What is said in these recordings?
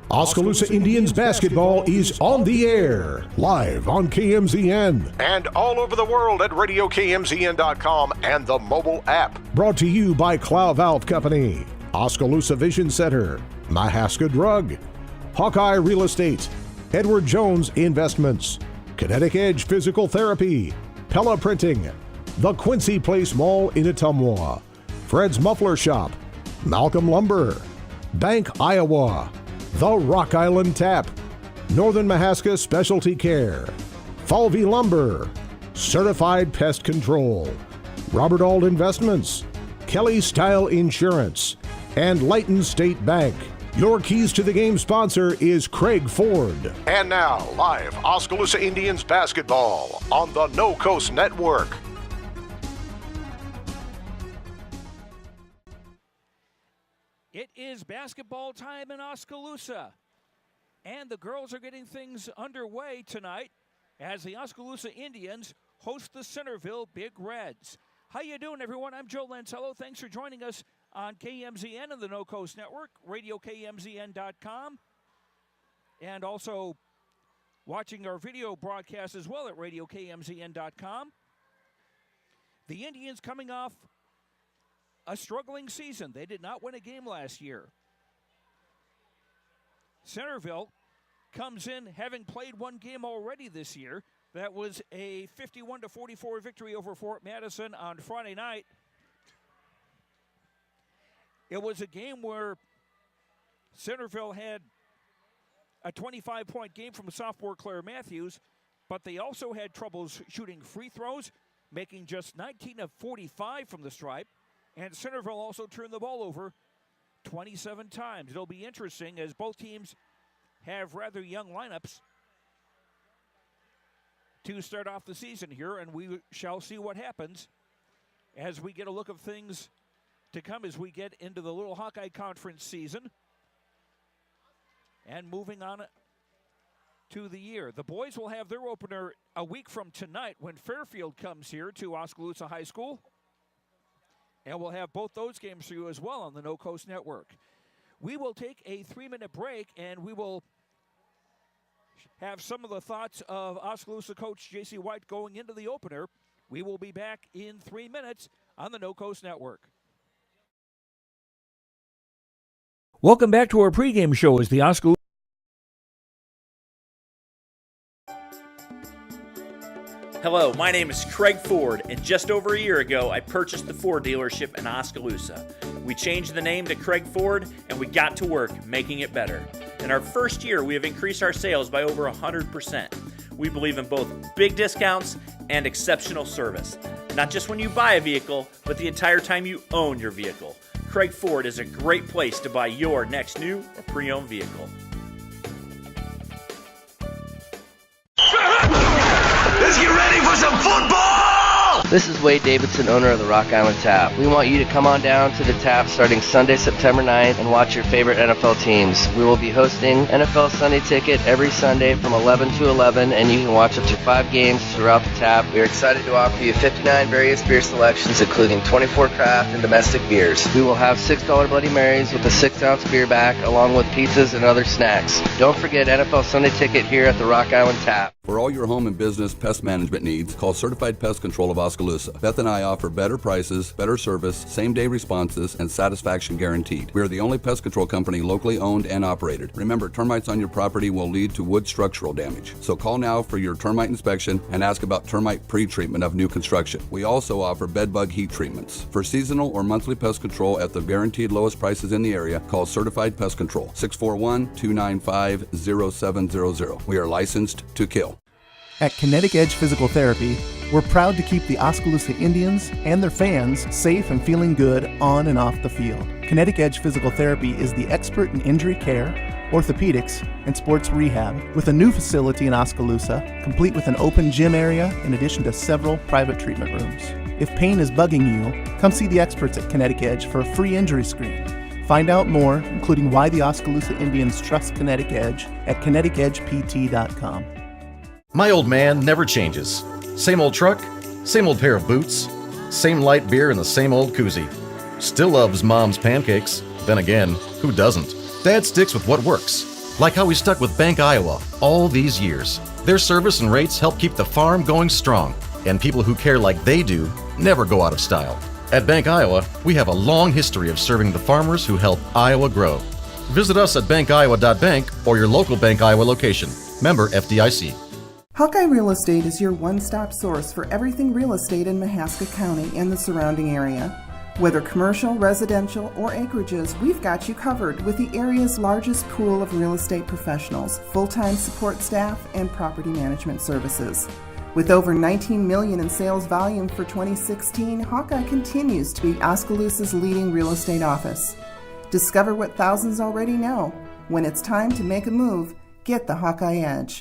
Oskaloosa Indians basketball is on the air, live on KMZN. And all over the world at RadioKMZN.com and the mobile app. Brought to you by Clow Valve Company, Oskaloosa Vision Center, Mahaska Drug, Hawkeye Real Estate, Edward Jones Investments, Kinetic Edge Physical Therapy, Pella Printing, The Quincy Place Mall in Ottumwa, Fred's Muffler Shop, Malcolm Lumber, Bank Iowa, The Rock Island Tap, Northern Mahaska Specialty Care, Falvey Lumber, Certified Pest Control, Robert Auld Investments, Kelly Style Insurance, and Lighton State Bank. Your Keys to the Game sponsor is Craig Ford. And now, live Oskaloosa Indians basketball on the No Coast Network. It is basketball time in Oskaloosa, and the girls are getting things underway tonight as the Oskaloosa Indians host the Centerville Big Reds. How you doing, everyone? I'm Joe Lancello. Thanks for joining us on KMZN and the No Coast Network, RadioKMZN.com, and also watching our video broadcast as well at RadioKMZN.com. The Indians coming off a struggling season. They did not win a game last year. Centerville comes in having played one game already this year. That was a 51-44 victory over Fort Madison on Friday night. It was a game where Centerville had a 25-point game from sophomore Claire Matthews, but they also had troubles shooting free throws, making just 19 of 45 from the stripe. And Centerville also turned the ball over 27 times. It'll be interesting as both teams have rather young lineups to start off the season here, and we shall see what happens as we get a look of things to come as we get into the Little Hawkeye Conference season and moving on to the year. The boys will have their opener a week from tonight when Fairfield comes here to Oskaloosa High School. And we'll have both those games for you as well on the No Coast Network. We will take a 3-minute break, and we will have some of the thoughts of Oskaloosa coach J.C. White going into the opener. We will be back in 3 minutes on the No Coast Network. Welcome back to our pregame show as the Oskaloosa. Hello, my name is Craig Ford, and just over a year ago, I purchased the Ford dealership in Oskaloosa. We changed the name to Craig Ford, and we got to work making it better. In our first year, we have increased our sales by over 100%. We believe in both big discounts and exceptional service. Not just when you buy a vehicle, but the entire time you own your vehicle. Craig Ford is a great place to buy your next new or pre-owned vehicle. Let's get ready for some football! This is Wade Davidson, owner of the Rock Island Tap. We want you to come on down to the Tap starting Sunday, September 9th and watch your favorite NFL teams. We will be hosting NFL Sunday Ticket every Sunday from 11 to 11, and you can watch up to 5 games throughout the Tap. We are excited to offer you 59 various beer selections, including 24 craft and domestic beers. We will have $6 Bloody Marys with a 6-ounce beer back, along with pizzas and other snacks. Don't forget NFL Sunday Ticket here at the Rock Island Tap. For all your home and business pest management needs, call Certified Pest Control of Oskaloosa. Beth and I offer better prices, better service, same-day responses, and satisfaction guaranteed. We are the only pest control company locally owned and operated. Remember, termites on your property will lead to wood structural damage. So call now for your termite inspection and ask about termite pre-treatment of new construction. We also offer bed bug heat treatments. For seasonal or monthly pest control at the guaranteed lowest prices in the area, call Certified Pest Control, 641-295-0700. We are licensed to kill. At Kinetic Edge Physical Therapy, we're proud to keep the Oskaloosa Indians and their fans safe and feeling good on and off the field. Kinetic Edge Physical Therapy is the expert in injury care, orthopedics, and sports rehab, with a new facility in Oskaloosa, complete with an open gym area in addition to several private treatment rooms. If pain is bugging you, come see the experts at Kinetic Edge for a free injury screen. Find out more, including why the Oskaloosa Indians trust Kinetic Edge, at kineticedgept.com. My old man never changes. Same old truck, same old pair of boots, same light beer in the same old koozie. Still loves Mom's pancakes. Then again, who doesn't? Dad sticks with what works. Like how we stuck with Bank Iowa all these years. Their service and rates help keep the farm going strong, and people who care like they do never go out of style. At Bank Iowa, we have a long history of serving the farmers who help Iowa grow. Visit us at bankiowa.bank or your local Bank Iowa location. Member FDIC. Hawkeye Real Estate is your one-stop source for everything real estate in Mahaska County and the surrounding area. Whether commercial, residential, or acreages, we've got you covered with the area's largest pool of real estate professionals, full-time support staff, and property management services. With over $19 million in sales volume for 2016, Hawkeye continues to be Oskaloosa's leading real estate office. Discover what thousands already know. When it's time to make a move, get the Hawkeye Edge.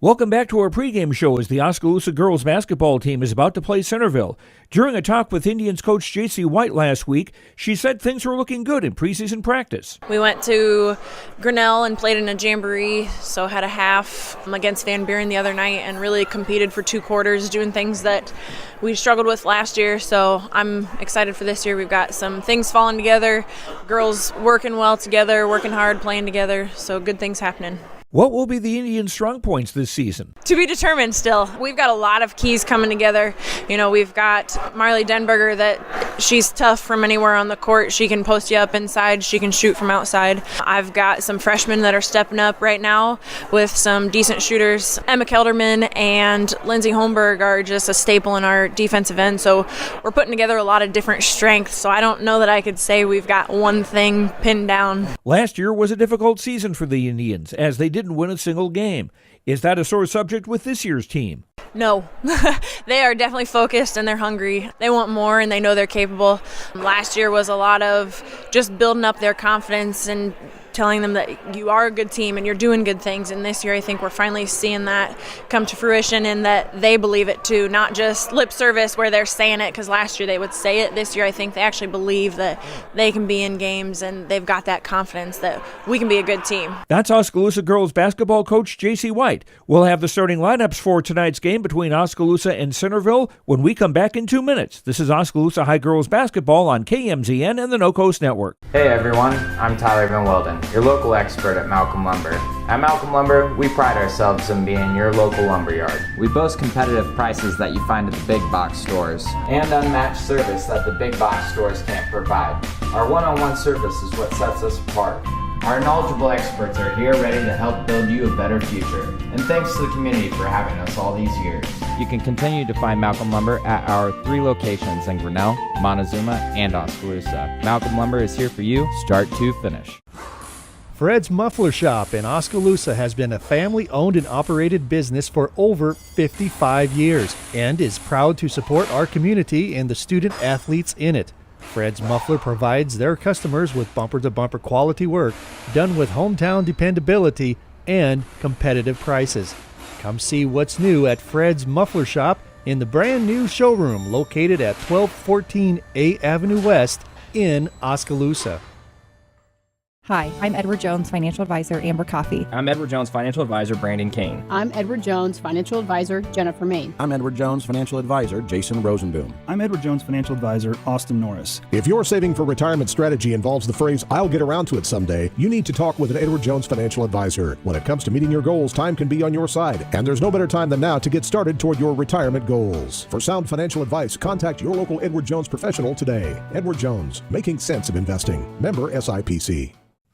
Welcome back to our pregame show as the Oskaloosa girls basketball team is about to play Centerville. During a talk with Indians coach J.C. White last week, she said things were looking good in preseason practice. We went to Grinnell and played in a jamboree, so had a half against Van Buren the other night and really competed for 2 quarters, doing things that we struggled with last year. So I'm excited for this year. We've got some things falling together, girls working well together, working hard, playing together, so good things happening. What will be the Indians' strong points this season? To be determined still. We've got a lot of keys coming together. You know, we've got Marley Denberger that she's tough from anywhere on the court. She can post you up inside. She can shoot from outside. I've got some freshmen that are stepping up right now with some decent shooters. Emma Kelderman and Lindsay Holmberg are just a staple in our defensive end. So we're putting together a lot of different strengths. So I don't know that I could say we've got one thing pinned down. Last year was a difficult season for the Indians as they didn't win a single game. Is that a sore subject with this year's team? No. They are definitely focused and they're hungry. They want more and they know they're capable. Last year was a lot of just building up their confidence and telling them that you are a good team and you're doing good things. And this year I think we're finally seeing that come to fruition and that they believe it too, not just lip service where they're saying it, because last year they would say it. This year I think they actually believe that they can be in games and they've got that confidence that we can be a good team. That's Oskaloosa girls basketball coach J.C. White. We'll have the starting lineups for tonight's game between Oskaloosa and Centerville when we come back in 2 minutes. This is Oskaloosa High girls basketball on KMZN and the No Coast Network. Hey everyone, I'm Tyler Van Welden, your local expert at Malcolm Lumber. At Malcolm Lumber, we pride ourselves on being your local lumberyard. We boast competitive prices that you find at the big box stores and unmatched service that the big box stores can't provide. Our one-on-one service is what sets us apart. Our knowledgeable experts are here ready to help build you a better future. And thanks to the community for having us all these years. You can continue to find Malcolm Lumber at our 3 locations in Grinnell, Montezuma, and Oskaloosa. Malcolm Lumber is here for you, start to finish. Fred's Muffler Shop in Oskaloosa has been a family-owned and operated business for over 55 years and is proud to support our community and the student athletes in it. Fred's Muffler provides their customers with bumper-to-bumper quality work done with hometown dependability and competitive prices. Come see what's new at Fred's Muffler Shop in the brand new showroom located at 1214 A Avenue West in Oskaloosa. Hi, I'm Edward Jones, Financial Advisor, Amber Coffee. I'm Edward Jones, Financial Advisor, Brandon Kane. I'm Edward Jones, Financial Advisor, Jennifer Main. I'm Edward Jones, Financial Advisor, Jason Rosenboom. I'm Edward Jones, Financial Advisor, Austin Norris. If your saving for retirement strategy involves the phrase, "I'll get around to it someday," you need to talk with an Edward Jones Financial Advisor. When it comes to meeting your goals, time can be on your side, and there's no better time than now to get started toward your retirement goals. For sound financial advice, contact your local Edward Jones professional today. Edward Jones, making sense of investing. Member SIPC.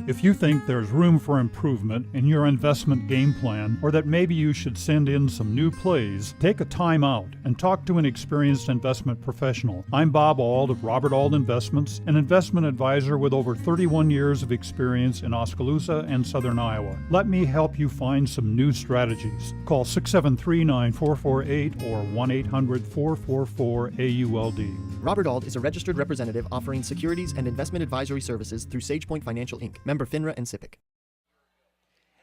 If you think there's room for improvement in your investment game plan, or that maybe you should send in some new plays, take a time out and talk to an experienced investment professional. I'm Bob Auld of Robert Auld Investments, an investment advisor with over 31 years of experience in Oskaloosa and Southern Iowa. Let me help you find some new strategies. Call 673-9448 or 1-800-444-AULD. Robert Auld is a registered representative offering securities and investment advisory services through SagePoint Financial Inc., member FINRA and SIPC.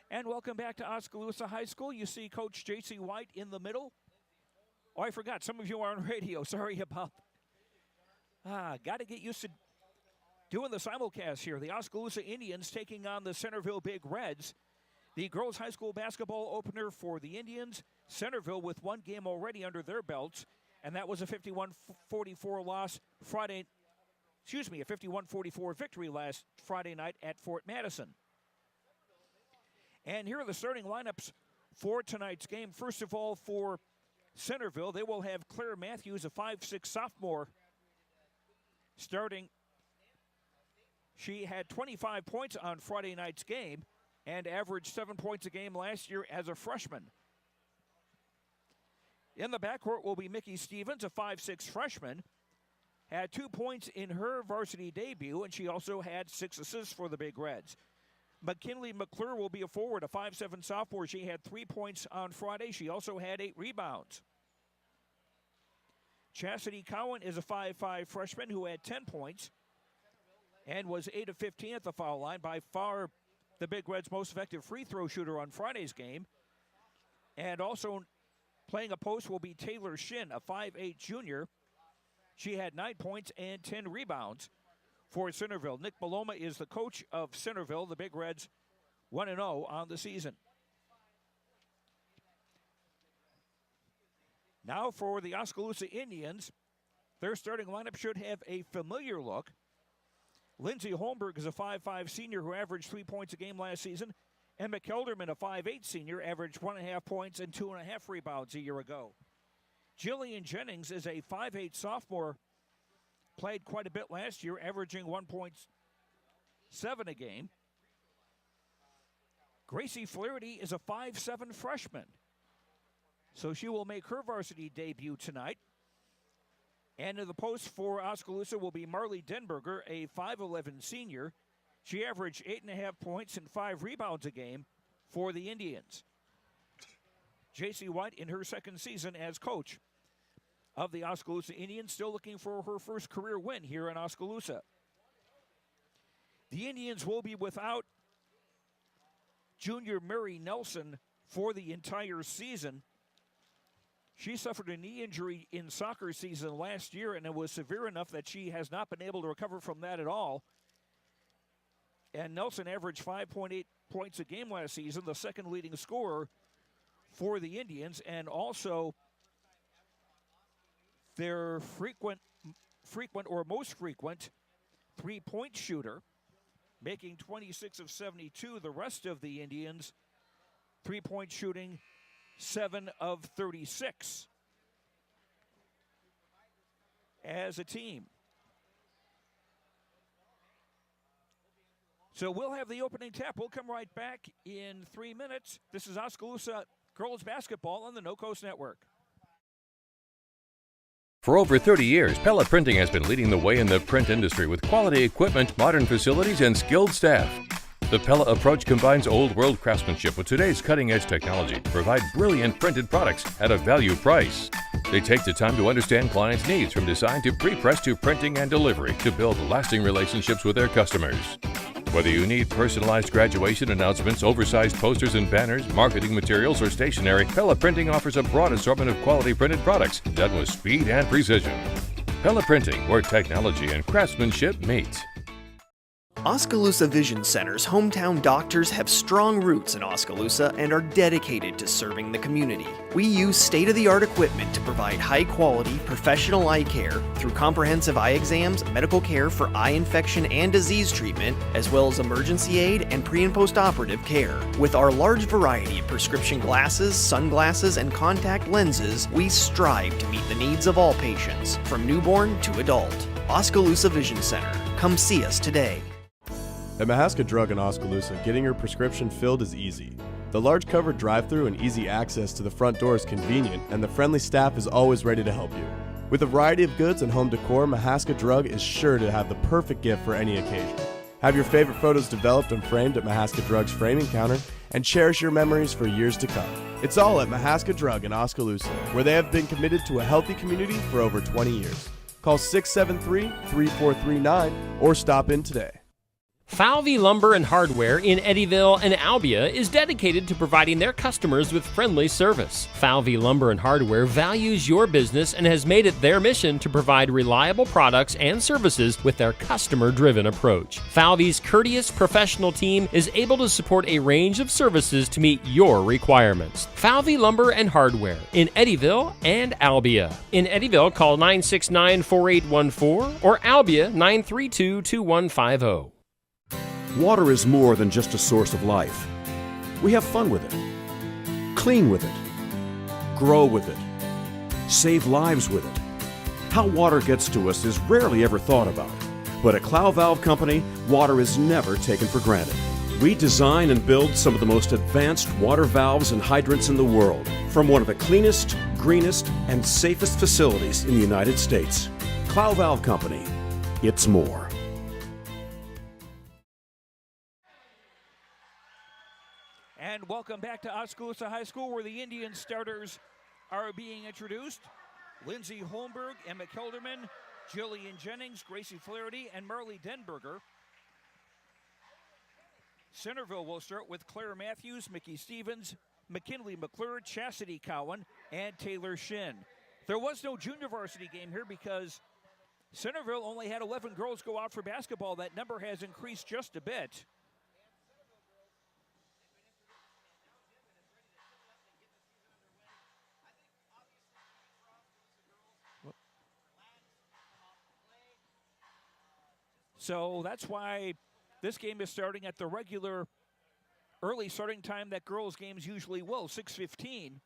And welcome back to Oskaloosa High School. You see Coach J.C. White in the middle. Oh, I forgot. Some of you are on radio. Sorry about that. Got to get used to doing the simulcast here. The Oskaloosa Indians taking on the Centerville Big Reds. The girls' high school basketball opener for the Indians. Centerville with 1 game already under their belts. And that was a 51-44 loss Friday 51-44 victory last Friday night at Fort Madison. And here are the starting lineups for tonight's game. First of all, for Centerville, they will have Claire Matthews, a 5'6" sophomore, starting. She had 25 points on Friday night's game and averaged 7 points a game last year as a freshman. In the backcourt will be Mickey Stevens, a 5'6" freshman, had 2 points in her varsity debut, and she also had 6 assists for the Big Reds. McKinley McClure will be a forward, a 5'7" sophomore. She had 3 points on Friday. She also had 8 rebounds. Chastity Cowan is a 5'5" freshman who had 10 points and was 8 of 15 at the foul line. By far the Big Reds' most effective free throw shooter on Friday's game. And also playing a post will be Taylor Shin, a 5'8" junior. She had 9 points and 10 rebounds for Centerville. Nick Paloma is the coach of Centerville. The Big Reds 1-0 on the season. Now for the Oskaloosa Indians, their starting lineup should have a familiar look. Lindsey Holmberg is a 5'5" senior who averaged 3 points a game last season. Emma Kelderman, a 5'8" senior, averaged 1.5 points and 2.5 rebounds a year ago. Jillian Jennings is a 5'8" sophomore, played quite a bit last year, averaging 1.7 a game. Gracie Flaherty is a 5'7" freshman, so she will make her varsity debut tonight. And in the post for Oskaloosa will be Marley Denberger, a 5'11" senior. She averaged 8.5 points and 5 rebounds a game for the Indians. J.C. White in her second season as coach of the Oskaloosa Indians, still looking for her first career win here in Oskaloosa. The Indians will be without junior Mary Nelson for the entire season. She suffered a knee injury in soccer season last year, and it was severe enough that she has not been able to recover from that at all. And Nelson averaged 5.8 points a game last season, the second leading scorer for the Indians, and also their most frequent three-point shooter, making 26 of 72. The rest of the Indians, three-point shooting, 7 of 36 as a team. So we'll have the opening tap. We'll come right back in 3 minutes. This is Oskaloosa girls basketball on the No Coast Network. For over 30 years, Pella Printing has been leading the way in the print industry with quality equipment, modern facilities, and skilled staff. The Pella approach combines old-world craftsmanship with today's cutting-edge technology to provide brilliant printed products at a value price. They take the time to understand clients' needs from design to pre-press to printing and delivery to build lasting relationships with their customers. Whether you need personalized graduation announcements, oversized posters and banners, marketing materials, or stationery, Pella Printing offers a broad assortment of quality printed products done with speed and precision. Pella Printing, where technology and craftsmanship meet. Oskaloosa Vision Center's hometown doctors have strong roots in Oskaloosa and are dedicated to serving the community. We use state-of-the-art equipment to provide high-quality, professional eye care through comprehensive eye exams, medical care for eye infection and disease treatment, as well as emergency aid and pre- and post-operative care. With our large variety of prescription glasses, sunglasses, and contact lenses, we strive to meet the needs of all patients, from newborn to adult. Oskaloosa Vision Center. Come see us today. At Mahaska Drug in Oskaloosa, getting your prescription filled is easy. The large covered drive-thru and easy access to the front door is convenient, and the friendly staff is always ready to help you. With a variety of goods and home decor, Mahaska Drug is sure to have the perfect gift for any occasion. Have your favorite photos developed and framed at Mahaska Drug's framing counter, and cherish your memories for years to come. It's all at Mahaska Drug in Oskaloosa, where they have been committed to a healthy community for over 20 years. Call 673-3439 or stop in today. Falvey Lumber and Hardware in Eddyville and Albia is dedicated to providing their customers with friendly service. Falvey Lumber and Hardware values your business and has made it their mission to provide reliable products and services with their customer-driven approach. Falvey's courteous professional team is able to support a range of services to meet your requirements. Falvey Lumber and Hardware in Eddyville and Albia. In Eddyville, call 969-4814 or Albia 932-2150. Water is more than just a source of life. We have fun with it, clean with it, grow with it, save lives with it. How water gets to us is rarely ever thought about. But at Clow Valve Company, water is never taken for granted. We design and build some of the most advanced water valves and hydrants in the world from one of the cleanest, greenest, and safest facilities in the United States. Clow Valve Company, it's more. And welcome back to Oskaloosa High School, where the Indian starters are being introduced. Lindsay Holmberg, Emma Kelderman, Jillian Jennings, Gracie Flaherty, and Marley Denberger. Centerville will start with Claire Matthews, Mickey Stevens, McKinley McClure, Chastity Cowan, and Taylor Shin. There was no junior varsity game here because Centerville only had 11 girls go out for basketball. That number has increased just a bit. So that's why this game is starting at the regular early starting time that girls' games usually will, 6:15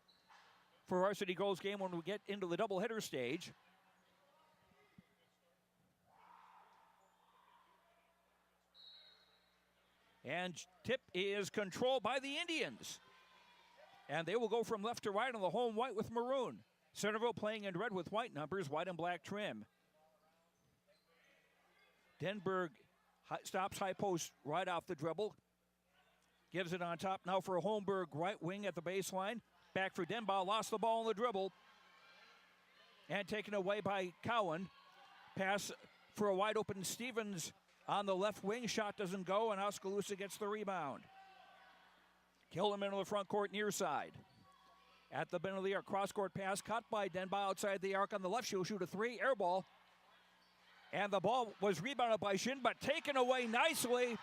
for varsity girls' game when we get into the doubleheader stage. And tip is controlled by the Indians. And they will go from left to right on the home white with maroon. Centerville playing in red with white numbers, white and black trim. Denberg stops high post right off the dribble. Gives it on top now for Holmberg, right wing at the baseline. Back for Denbaugh, lost the ball on the dribble. And taken away by Cowan. Pass for a wide open Stevens on the left wing. Shot doesn't go, and Oskaloosa gets the rebound. Killerman on the front court near side. At the bend of the arc, cross-court pass caught by Denbaugh outside the arc on the left. She'll shoot a three, air ball. And the ball was rebounded by Shin, but taken away nicely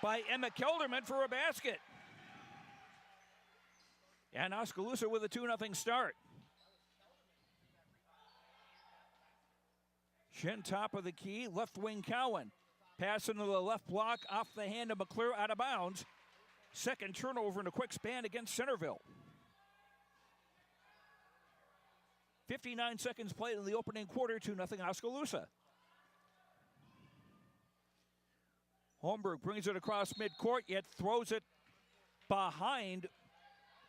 by Emma Kelderman for a basket. And Oskaloosa with a 2-0 start. Shin top of the key, left wing Cowan. Pass into the left block, off the hand of McClure, out of bounds. Second turnover in a quick span against Centerville. 59 seconds played in the opening quarter, 2-0 Oskaloosa. Holmberg brings it across midcourt, yet throws it behind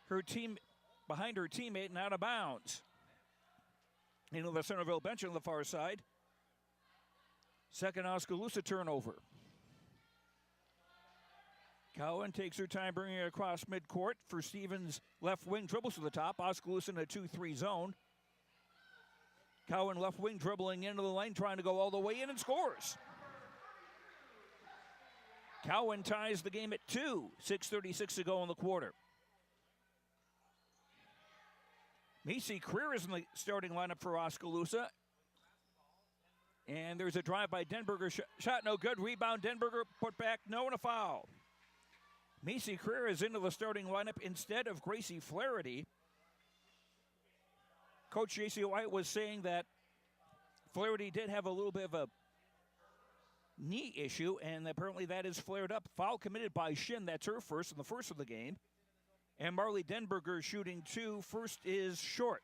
her teammate and out of bounds. Into the Centerville bench on the far side. Second Oskaloosa turnover. Cowan takes her time bringing it across midcourt for Stevens left wing, dribbles to the top. Oskaloosa in a 2-3 zone. Cowan left wing dribbling into the lane, trying to go all the way in and scores. Cowan ties the game at 2, 6:36 to go in the quarter. Macy Creer is in the starting lineup for Oskaloosa. And there's a drive by Denberger. Shot no good. Rebound Denberger put back. No, and a foul. Macy Creer is into the starting lineup instead of Gracie Flaherty. Coach J.C. White was saying that Flaherty did have a little bit of a knee issue, and apparently that is flared up. Foul committed by Shin. That's her first, in the first of the game. And Marley Denberger shooting 2. First is short.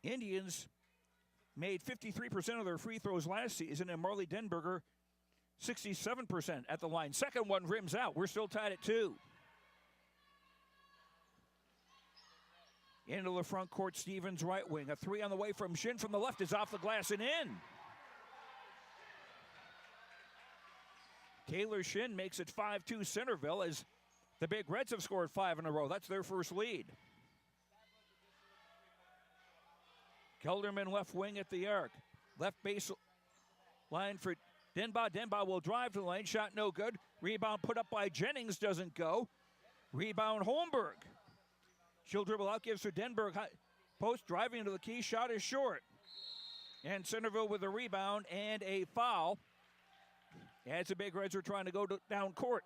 Indians made 53% of their free throws last season, and Marley Denberger 67% at the line. Second one rims out. We're still tied at 2. Into the front court, Stevens right wing. A 3 on the way from Shin from the left is off the glass and in. Taylor Shin makes it 5-2 Centerville as the Big Reds have scored 5 in a row. That's their first lead. Kelderman left wing at the arc. Left base line for Denbaugh will drive to the lane. Shot no good. Rebound put up by Jennings doesn't go. Rebound Holmberg. She'll dribble out, gives her Denberg. Post driving into the key. Shot is short. And Centerville with a rebound and a foul. As the Big Reds are trying to go down court.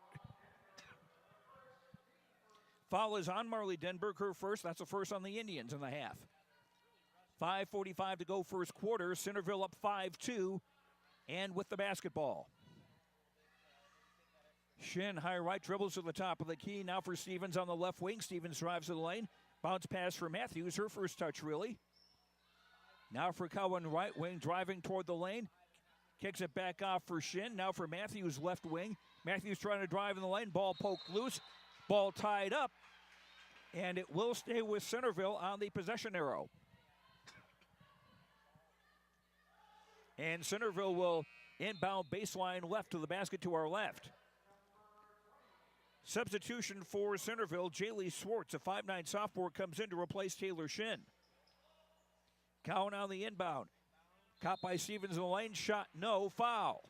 Foul is on Marley Denberg, her first. That's the first on the Indians in the half. 5:45 to go first quarter. Centerville up 5-2 and with the basketball. Shin, high right, dribbles to the top of the key. Now for Stevens on the left wing. Stevens drives to the lane. Bounce pass for Matthews, her first touch really. Now for Cowan, right wing, driving toward the lane. Kicks it back off for Shin. Now for Matthews, left wing. Matthews trying to drive in the lane. Ball poked loose. Ball tied up. And it will stay with Centerville on the possession arrow. And Centerville will inbound baseline left to the basket to our left. Substitution for Centerville, Jaylee Swartz, a 5'9" sophomore, comes in to replace Taylor Shin. Cowan on the inbound. Caught by Stevens in the lane, shot no, foul.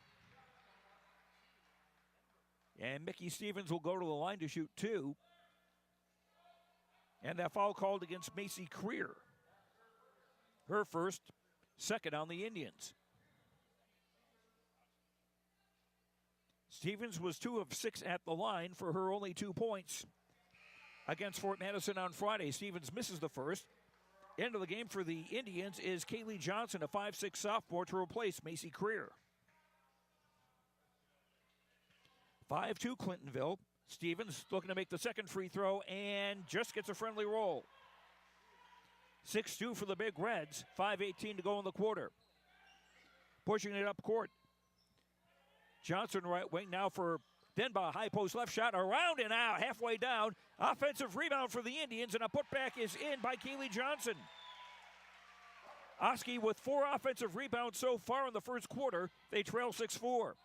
And Mickey Stevens will go to the line to shoot two. And that foul called against Macy Creer. Her first, second on the Indians. Stevens was 2 of 6 at the line for her only 2 points against Fort Madison on Friday. Stevens misses the first. End of the game for the Indians is Kaylee Johnson, a 5'6" sophomore, to replace Macy Creer. 5-2 Clintonville. Stevens looking to make the second free throw and just gets a friendly roll. 6-2 for the Big Reds. 5:18 to go in the quarter. Pushing it up court. Johnson right wing now for Denbaugh. High post left shot around and out. Halfway down. Offensive rebound for the Indians and a putback is in by Kaylee Johnson. Oski with 4 offensive rebounds so far in the first quarter. They trail 6-4.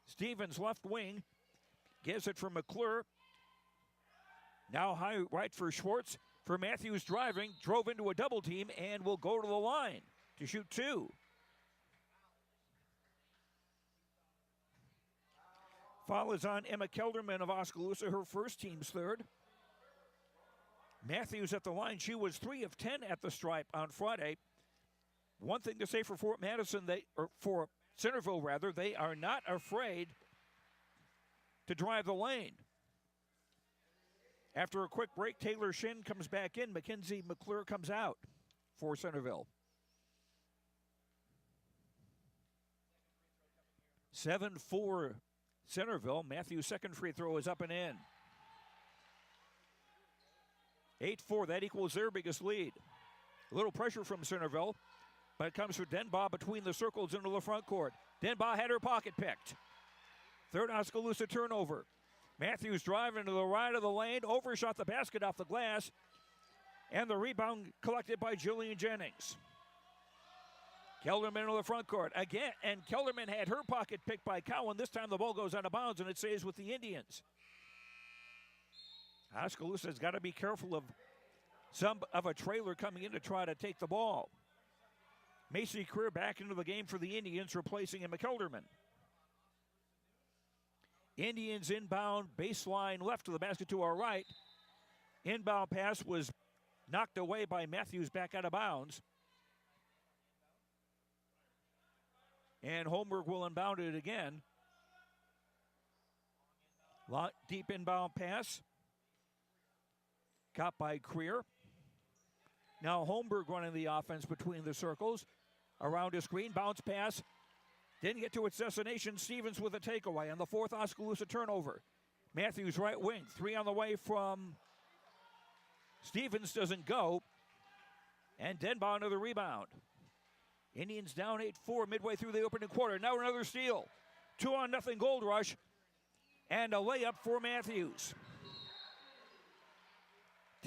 Stevens left wing. Gives it for McClure. Now high right for Schwartz. For Matthews driving. Drove into a double team and will go to the line to shoot 2. Foul is on Emma Kelderman of Oskaloosa, her first, team's third. Matthews at the line. She was 3 of 10 at the stripe on Friday. One thing to say for Fort Madison, for Centerville rather, they are not afraid to drive the lane. After a quick break, Taylor Shin comes back in. Mackenzie McClure comes out for Centerville. 7-4 Centerville. Matthews' second free throw is up and in. 8-4, that equals their biggest lead. A little pressure from Centerville, but it comes for Denbaugh between the circles into the front court. Denbaugh had her pocket picked. Third Oskaloosa turnover. Matthews driving to the right of the lane, overshot the basket off the glass, and the rebound collected by Jillian Jennings. Kelderman into the front court again, and Kelderman had her pocket picked by Cowan. This time the ball goes out of bounds and it stays with the Indians. Oskaloosa's got to be careful of some of a trailer coming in to try to take the ball. Macy Creer back into the game for the Indians, replacing Emma Kelderman. Indians inbound, baseline left to the basket to our right. Inbound pass was knocked away by Matthews back out of bounds. And Holmberg will inbound it again. Deep inbound pass. Caught by Creer. Now Holmberg running the offense between the circles. Around a screen, bounce pass. Didn't get to its destination. Stevens with a takeaway on the 4th Oskaloosa turnover. Matthews right wing. 3 on the way from Stevens, doesn't go. And Denbaugh another rebound. Indians down 8-4 midway through the opening quarter. Now another steal. 2-0 Gold Rush. And a layup for Matthews.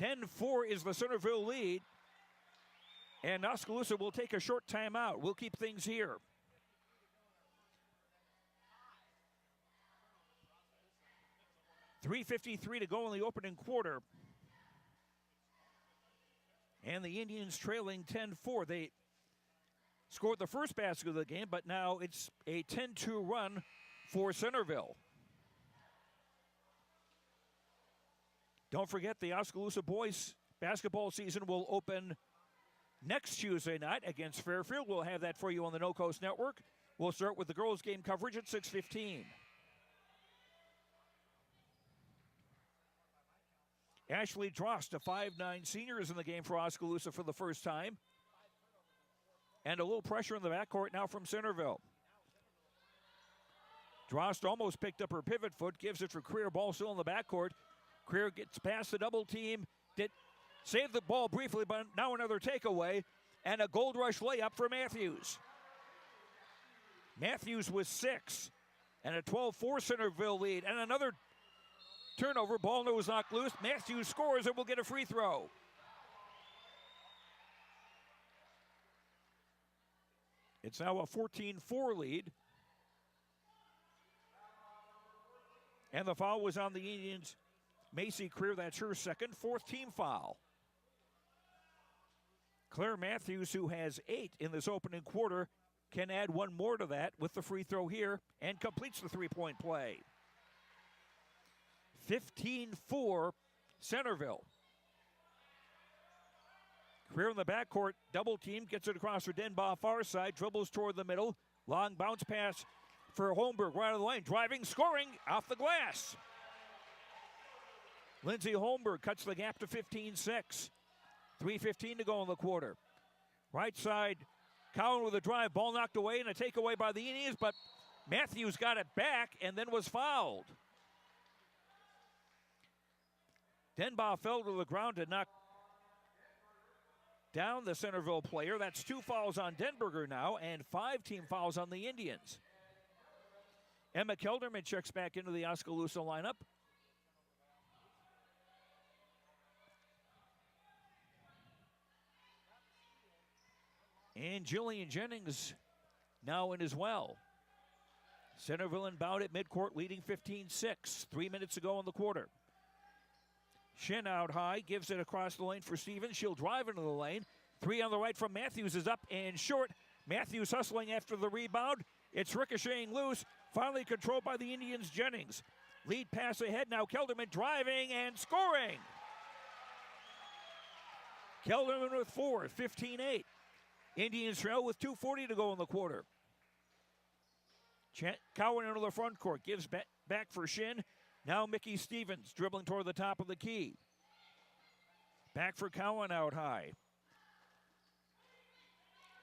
10-4 is the Centerville lead. And Oskaloosa will take a short timeout. We'll keep things here. .353 to go in the opening quarter. And the Indians trailing 10-4. scored the first basket of the game, but now it's a 10-2 run for Centerville. Don't forget, the Oskaloosa boys basketball season will open next Tuesday night against Fairfield. We'll have that for you on the No Coast Network. We'll start with the girls' game coverage at 6:15. Ashley Drost, a 5'9 senior, is in the game for Oskaloosa for the first time. And a little pressure in the backcourt now from Centerville. Drost almost picked up her pivot foot, gives it for Creer. Ball still in the backcourt. Creer gets past the double team. Saved the ball briefly, but now another takeaway. And a gold rush layup for Matthews. Matthews with 6. And a 12-4 Centerville lead. And another turnover. Ball was knocked loose. Matthews scores and will get a free throw. It's now a 14-4 lead. And the foul was on the Indians. Macy Creer, that's her second, 4th team foul. Claire Matthews, who has 8 in this opening quarter, can add one more to that with the free throw here and completes the three-point play. 15-4 Centerville. Creer in the backcourt, double team, gets it across for Denbaugh, far side, dribbles toward the middle. Long bounce pass for Holmberg, right of the lane, driving, scoring, off the glass. Lindsay Holmberg cuts the gap to 15-6. 3:15 to go in the quarter. Right side, Cowan with a drive, ball knocked away and a takeaway by the Indians, but Matthews got it back and then was fouled. Denbaugh fell to the ground to knock down the Centerville player. That's 2 fouls on Denberger now and 5 team fouls on the Indians. Emma Kelderman checks back into the Oskaloosa lineup. And Jillian Jennings now in as well. Centerville inbound at midcourt, leading 15-6. 3 minutes to go in the quarter. Shin out high, gives it across the lane for Stevens. She'll drive into the lane. 3 on the right from Matthews is up and short. Matthews hustling after the rebound. It's ricocheting loose. Finally controlled by the Indians, Jennings. Lead pass ahead, now Kelderman driving and scoring. Kelderman with 4, 15-8. Indians trail with 2:40 to go in the quarter. Cowan into the front court, gives back for Shin. Now Mickey Stevens dribbling toward the top of the key. Back for Cowan out high.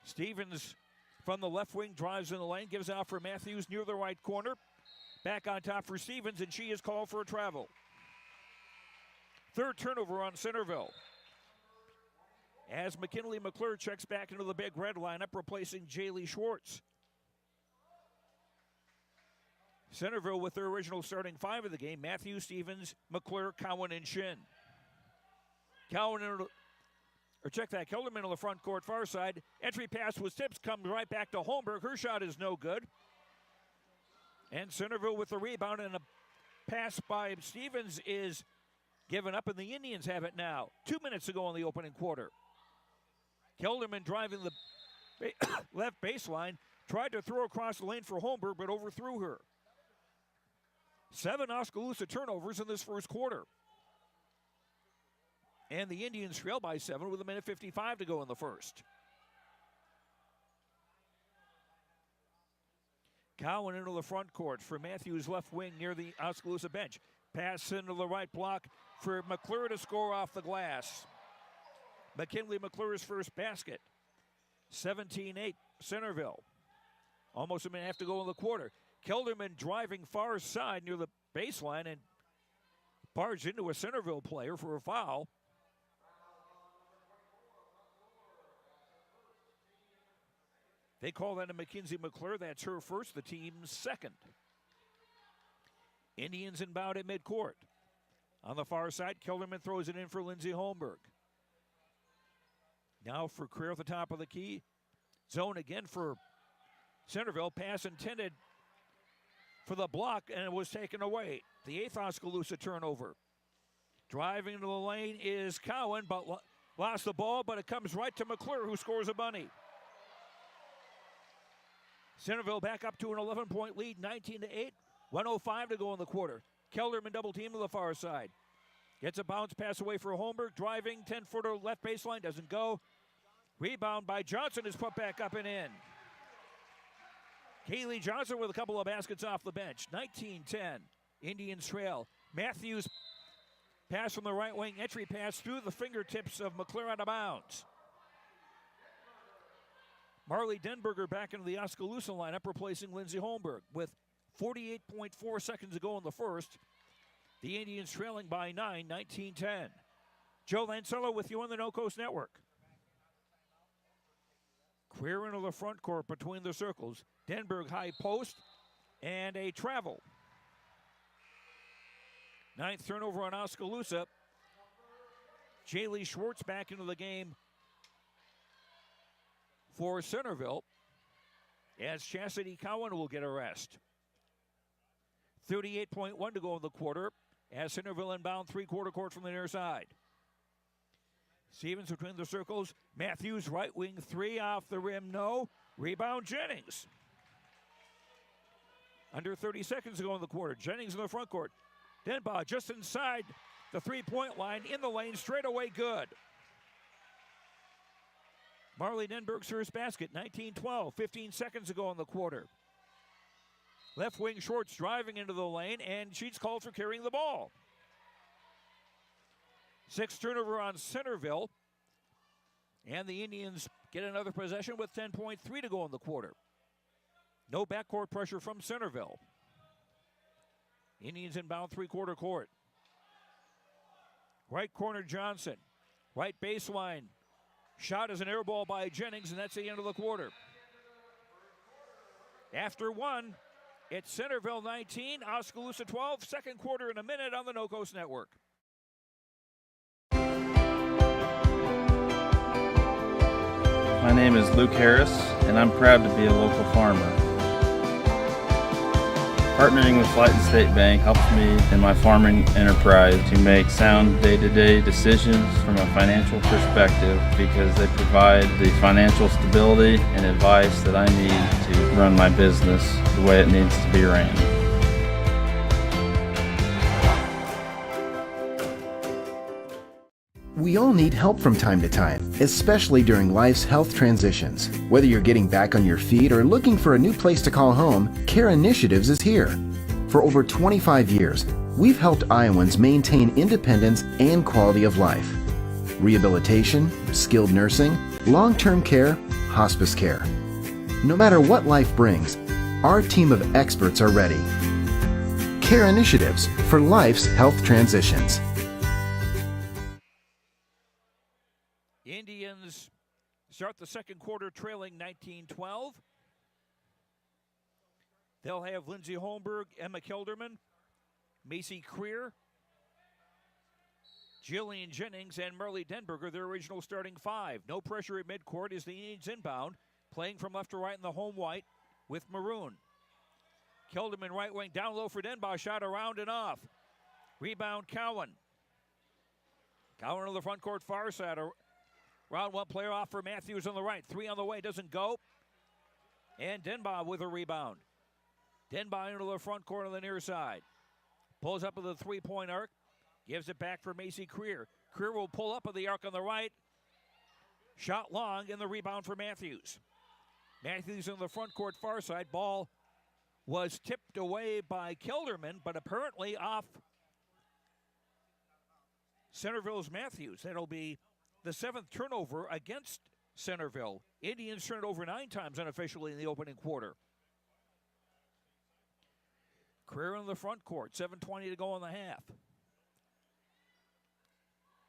Stevens from the left wing drives in the lane, gives out for Matthews near the right corner. Back on top for Stevens, and she is called for a travel. 3rd turnover on Centerville. As McKinley McClure checks back into the big red lineup, replacing Jaylee Schwartz. Centerville with their original starting 5 of the game: Matthews, Stevens, McClure, Cowan, and Shin. Kelderman in the front court, far side. Entry pass was tipped, comes right back to Holmberg. Her shot is no good. And Centerville with the rebound, and a pass by Stevens is given up, and the Indians have it now. 2 minutes to go in the opening quarter. Kelderman driving the left baseline, tried to throw across the lane for Holmberg, but overthrew her. 7 Oskaloosa turnovers in this first quarter. And the Indians trail by 7 with 1:55 to go in the first. Cowan into the front court for Matthews left wing near the Oskaloosa bench. Pass into the right block for McClure to score off the glass. McKinley McClure's first basket. 17-8 Centerville. Almost a minute and a half to go in the quarter. Kelderman driving far side near the baseline and barged into a Centerville player for a foul. They call that a Mackenzie McClure. That's her first, the team's second. Indians inbound at midcourt. On the far side, Kelderman throws it in for Lindsay Holmberg. Now for Creer at the top of the key. Zone again for Centerville. Pass intended for the block, and it was taken away. The 8th Oskaloosa turnover. Driving into the lane is Cowan, but lost the ball, but it comes right to McClure, who scores a bunny. Centerville back up to an 11-point lead, 19-8. 1:05 to go in the quarter. Kelderman double team to the far side. Gets a bounce pass away for Holmberg. Driving, 10-footer left baseline, doesn't go. Rebound by Johnson is put back up and in. Kaylee Johnson with a couple of baskets off the bench. 19-10. Indians trail. Matthews pass from the right wing. Entry pass through the fingertips of McClure out of bounds. Marley Denberger back into the Oskaloosa lineup, replacing Lindsey Holmberg. With 48.4 seconds to go in the first, the Indians trailing by 9, 19-10. Joe Lancello with you on the No Coast Network. Queer into the front court between the circles. Denberg high post and a travel. 9th turnover on Oskaloosa. Jaylee Schwartz back into the game for Centerville, as Chastity Cowan will get a rest. 38.1 to go in the quarter, as Centerville inbound three-quarter court from the near side. Stevens between the circles. Matthews right wing three off the rim, no. Rebound Jennings. Under 30 seconds to go in the quarter. Jennings in the front court. Denbaugh just inside the three-point line, in the lane, straight away good. Marley Denberg's first basket, 19-12, 15 seconds to go in the quarter. Left wing Schwartz driving into the lane, and she's called for carrying the ball. 6th turnover on Centerville, and the Indians get another possession with 10.3 to go in the quarter. No backcourt pressure from Centerville. Indians inbound three-quarter court. Right corner Johnson. Right baseline. Shot is an air ball by Jennings, and that's the end of the quarter. After one, it's Centerville 19, Oskaloosa 12. Second quarter in a minute on the No Coast Network. My name is Luke Harris, and I'm proud to be a local farmer. Partnering with Flight and State Bank helps me in my farming enterprise to make sound day-to-day decisions from a financial perspective, because they provide the financial stability and advice that I need to run my business the way it needs to be ran. We all need help from time to time, especially during life's health transitions. Whether you're getting back on your feet or looking for a new place to call home, Care Initiatives is here. For over 25 years, we've helped Iowans maintain independence and quality of life. Rehabilitation, skilled nursing, long-term care, hospice care. No matter what life brings, our team of experts are ready. Care Initiatives for life's health transitions. Indians start the second quarter trailing 19-12. They'll have Lindsey Holmberg, Emma Kelderman, Macy Creer, Jillian Jennings, and Marley Denberger, their original starting five. No pressure at midcourt as the Indians inbound, playing from left to right in the home white with maroon. Kelderman right wing down low for Denbaugh, shot around and off. Rebound Cowan. Cowan to the front court far side. Round one player off for Matthews on the right. Three on the way, doesn't go. And Denbaugh with a rebound. Denbaugh into the front court on the near side. Pulls up with the three-point arc. Gives it back for Macy Creer. Creer will pull up at the arc on the right. Shot long, and the rebound for Matthews. Matthews in the front court far side. Ball was tipped away by Kelderman, but apparently off Centerville's Matthews. That'll be the 7th turnover against Centerville. Indians turned over 9 times unofficially in the opening quarter. Creer in the front court, 7:20 to go on the half.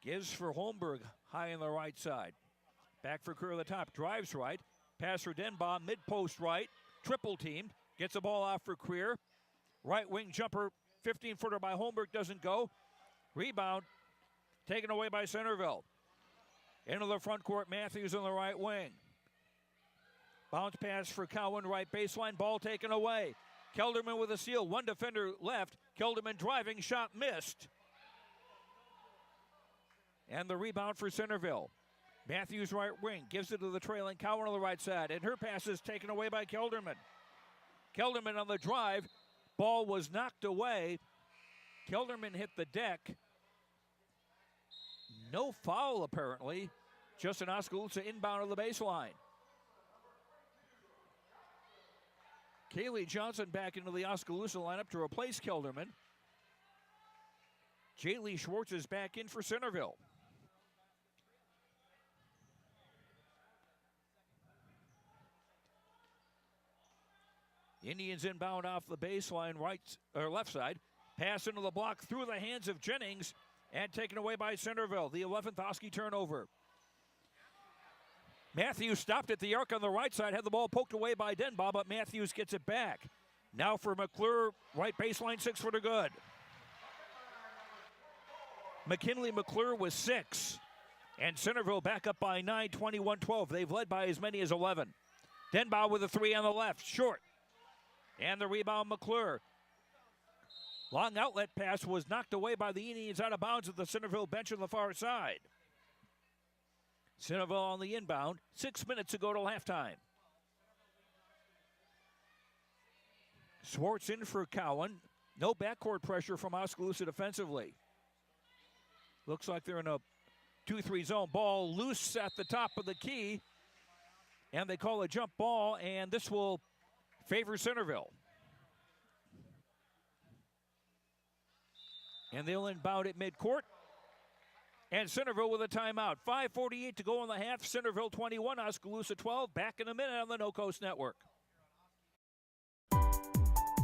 Gives for Holmberg, high on the right side. Back for Creer at the top, drives right. Pass for Denbaugh, mid-post right. Triple teamed, gets the ball off for Creer. Right wing jumper, 15-footer by Holmberg, doesn't go. Rebound, taken away by Centerville. Into the front court, Matthews on the right wing. Bounce pass for Cowan, right baseline, ball taken away. Kelderman with a steal, one defender left. Kelderman driving, shot missed. And the rebound for Centerville. Matthews right wing, gives it to the trailing Cowan on the right side, and her pass is taken away by Kelderman. Kelderman on the drive. Ball was knocked away. Kelderman hit the deck. No foul, apparently. Just an Oskaloosa inbound of the baseline. Kaylee Johnson back into the Oskaloosa lineup to replace Kelderman. Jaylee Schwartz is back in for Centerville. Indians inbound off the baseline, right or left side. Pass into the block through the hands of Jennings and taken away by Centerville. The 11th Oski turnover. Matthews stopped at the arc on the right side, had the ball poked away by Denbaugh, but Matthews gets it back. Now for McClure, right baseline, 6-footer good. McKinley McClure with 6. And Centerville back up by 9, 21-12. They've led by as many as 11. Denbaugh with a 3 on the left, short. And the rebound, McClure. Long outlet pass was knocked away by the Indians out of bounds at the Centerville bench on the far side. Centerville on the inbound, 6 minutes to go till halftime. Schwartz in for Cowan. No backcourt pressure from Oskaloosa defensively. Looks like they're in a 2-3 zone. Ball loose at the top of the key. And they call a jump ball, and this will favor Centerville. And they'll inbound at midcourt. And Centerville with a timeout. 5:48 to go in the half. Centerville 21, Oskaloosa 12. Back in a minute on the No Coast Network.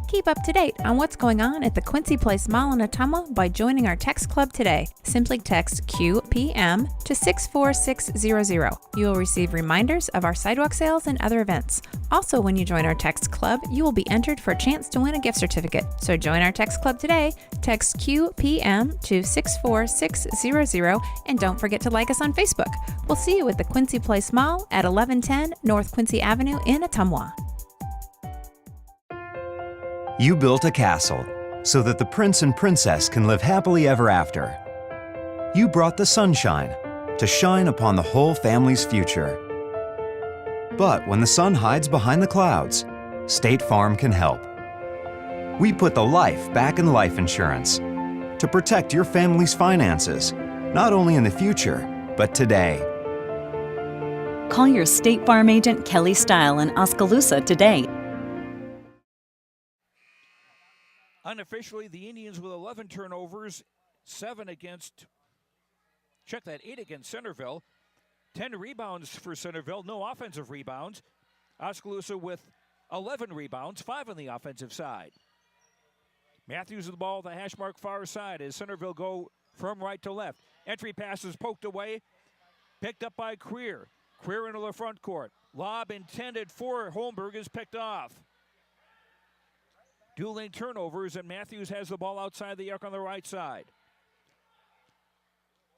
Keep up to date on what's going on at the Quincy Place Mall in Ottumwa by joining our text club today. Simply text QPM to 64600. You will receive reminders of our sidewalk sales and other events. Also, when you join our text club, you will be entered for a chance to win a gift certificate. So join our text club today. Text QPM to 64600 and don't forget to like us on Facebook. We'll see you at the Quincy Place Mall at 1110 North Quincy Avenue in Ottumwa. You built a castle so that the prince and princess can live happily ever after. You brought the sunshine to shine upon the whole family's future. But when the sun hides behind the clouds, State Farm can help. We put the life back in life insurance to protect your family's finances, not only in the future, but today. Call your State Farm agent Kelly Style in Oskaloosa today. Unofficially, the Indians with 11 turnovers, 8 against Centerville. 10 rebounds for Centerville, no offensive rebounds. Oskaloosa with 11 rebounds, 5 on the offensive side. Matthews with the ball at the hash mark far side as Centerville go from right to left. Entry passes poked away, picked up by Creer. Creer into the front court. Lob intended for Holmberg is picked off. Dueling turnovers, and Matthews has the ball outside the arc on the right side.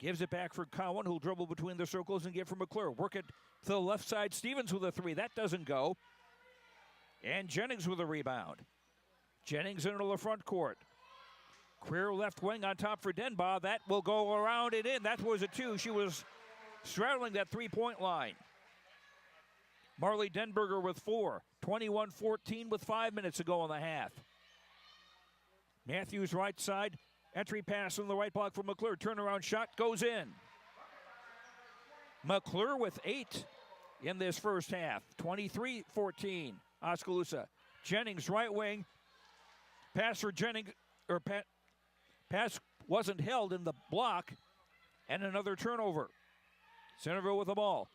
Gives it back for Cowan, who'll dribble between the circles and give for McClure. Work it to the left side. Stevens with a 3. That doesn't go. And Jennings with a rebound. Jennings into the front court. Creer left wing on top for Denbaugh. That will go around and in. That was a 2. She was straddling that three-point line. Marley Denberger with 4. 21-14 with 5 minutes to go in the half. Matthews right side. Entry pass on the right block for McClure. Turnaround shot goes in. McClure with 8 in this first half. 23-14. Oskaloosa. Jennings right wing. Pass for Jennings. Pass wasn't held in the block. And another turnover. Centerville with the ball.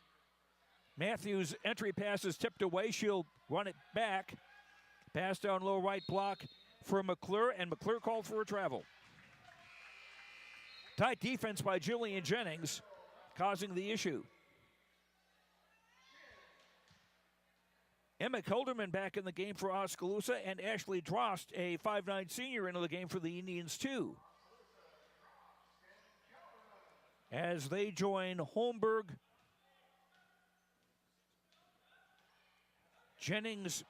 Matthews' entry pass is tipped away. She'll run it back. Pass down low right block for McClure, and McClure called for a travel. Tight defense by Jillian Jennings, causing the issue. Emma Kelderman back in the game for Oskaloosa, and Ashley Drost, a 5'9 senior, into the game for the Indians too. As they join Holmberg, Jennings,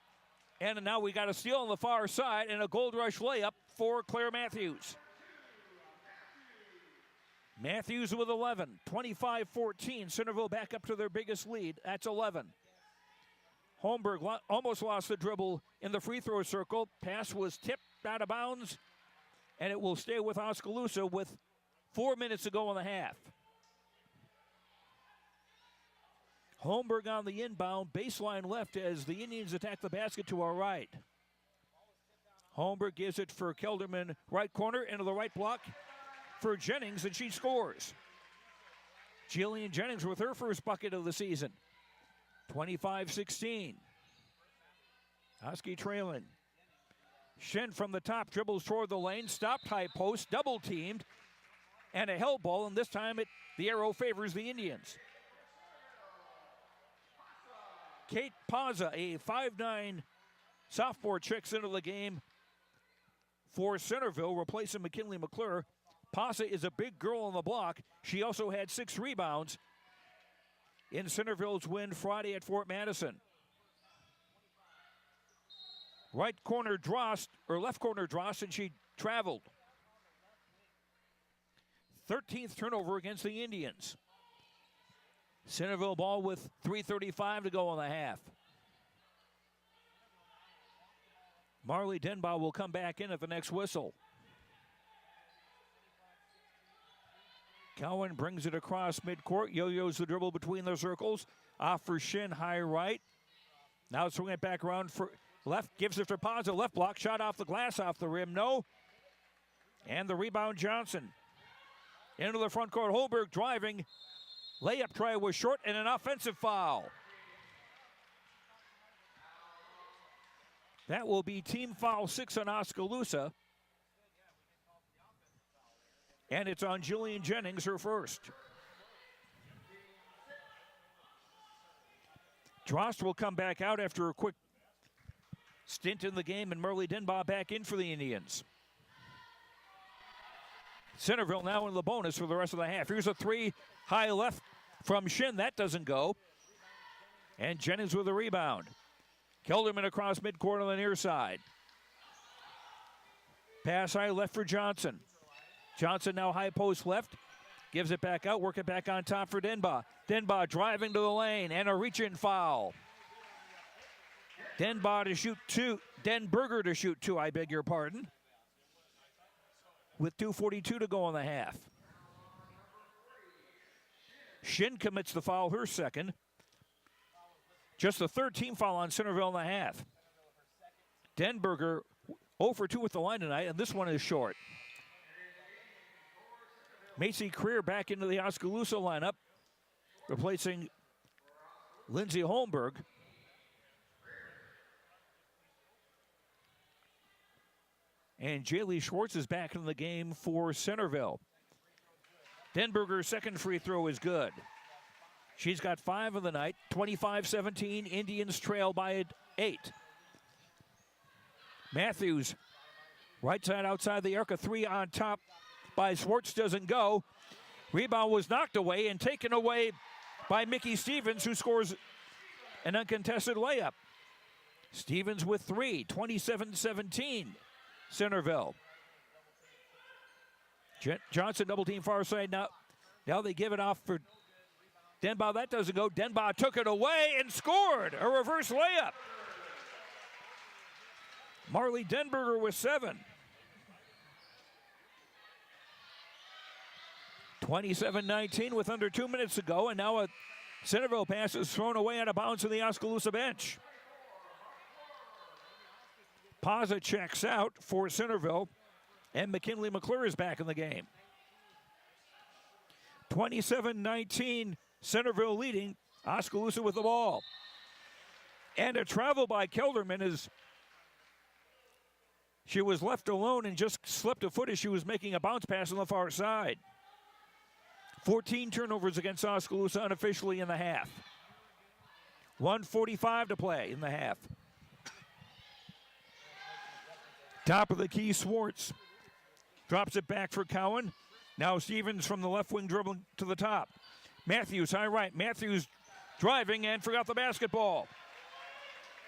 and now we got a steal on the far side and a gold rush layup for Claire Matthews. Matthews with 11, 25-14. Centerville back up to their biggest lead. That's 11. Holmberg almost lost the dribble in the free throw circle. Pass was tipped out of bounds, and it will stay with Oskaloosa with 4 minutes to go in the half. Holmberg on the inbound, baseline left as the Indians attack the basket to our right. Holmberg gives it for Kelderman, right corner, into the right block for Jennings, and she scores. Jillian Jennings with her first bucket of the season. 25-16. Husky trailing. Shin from the top dribbles toward the lane, stopped high post, double teamed, and a held ball, and this time the arrow favors the Indians. Kate Paza, a 5'9" sophomore, checks into the game for Centerville, replacing McKinley McClure. Paza is a big girl on the block. She also had 6 rebounds in Centerville's win Friday at Fort Madison. Right corner Drost, or left corner Drost, and she traveled. 13th turnover against the Indians. Centerville ball with 3:35 to go in the half. Marley Denbaugh will come back in at the next whistle. Cowan brings it across midcourt. Yo-yos the dribble between the circles. Off for Shin, high right. Now swing it back around for left. Gives it to Paza. Left block. Shot off the glass, off the rim. No. And the rebound, Johnson. Into the front court. Holberg driving. Layup try was short and an offensive foul. That will be team foul 6 on Oskaloosa. And it's on Jillian Jennings, her first. Drost will come back out after a quick stint in the game, and Marley Denbaugh back in for the Indians. Centerville now in the bonus for the rest of the half. Here's a 3, high left from Shin. That doesn't go. And Jennings with a rebound. Kelderman across midcourt on the near side. Pass high left for Johnson. Johnson now high post left. Gives it back out, work it back on top for Denbaugh. Denbaugh driving to the lane and a reach-in foul. Denbaugh to shoot 2. Denberger to shoot 2, I beg your pardon. With 2:42 to go in the half. Shin commits the foul, her second. Just the third team foul on Centerville in the half. Denberger 0 for 2 with the line tonight, and this one is short. Macy Creer back into the Oskaloosa lineup, replacing Lindsay Holmberg. And Jaylee Schwartz is back in the game for Centerville. Denberger's second free throw is good. She's got 5 of the night. 25-17, Indians trail by 8. Matthews, right side outside the arc, a 3 on top by Schwartz, doesn't go. Rebound was knocked away and taken away by Mickey Stevens, who scores an uncontested layup. Stevens with 3, 27-17, Centerville. Johnson double team far side. Now they give it off for Denbaugh. That doesn't go. Denbaugh took it away and scored a reverse layup. Marley Denberger with 7. 27-19 with under 2 minutes to go, and now a Centerville pass is thrown away out of bounds to the Oskaloosa bench. Paza checks out for Centerville, and McKinley McClure is back in the game. 27-19, Centerville leading, Oskaloosa with the ball. And a travel by Kelderman as she was left alone and just slipped a foot as she was making a bounce pass on the far side. 14 turnovers against Oskaloosa unofficially in the half. 1:45 to play in the half. Top of the key, Schwartz drops it back for Cowan. Now Stevens from the left wing dribbling to the top. Matthews, high right. Matthews driving and forgot the basketball.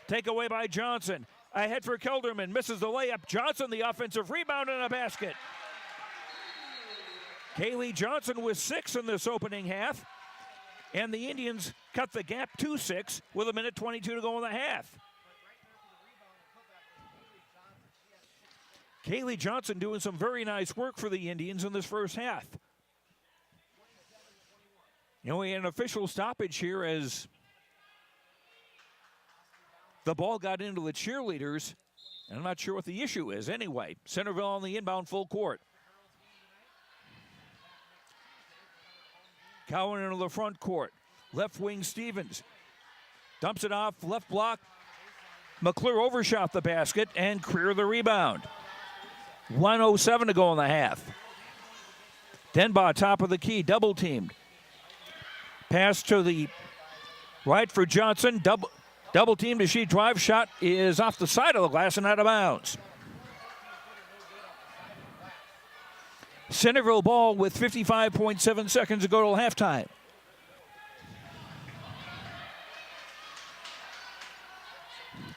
Takeaway by Johnson. Ahead for Kelderman. Misses the layup. Johnson, the offensive rebound and a basket. Kaylee Johnson with 6 in this opening half. And the Indians cut the gap to 6 with 1:22 to go in the half. Kaylee Johnson doing some very nice work for the Indians in this first half. We had an official stoppage here as the ball got into the cheerleaders, and I'm not sure what the issue is. Anyway, Centerville on the inbound full court. Cowan into the front court. Left wing Stevens dumps it off, left block. McClure overshot the basket and Creer the rebound. 1:07 to go in the half. Denbaugh top of the key, double teamed. Pass to the right for Johnson. Double teamed as she drives. Shot is off the side of the glass and out of bounds. Centerville ball with 55.7 seconds to go till halftime.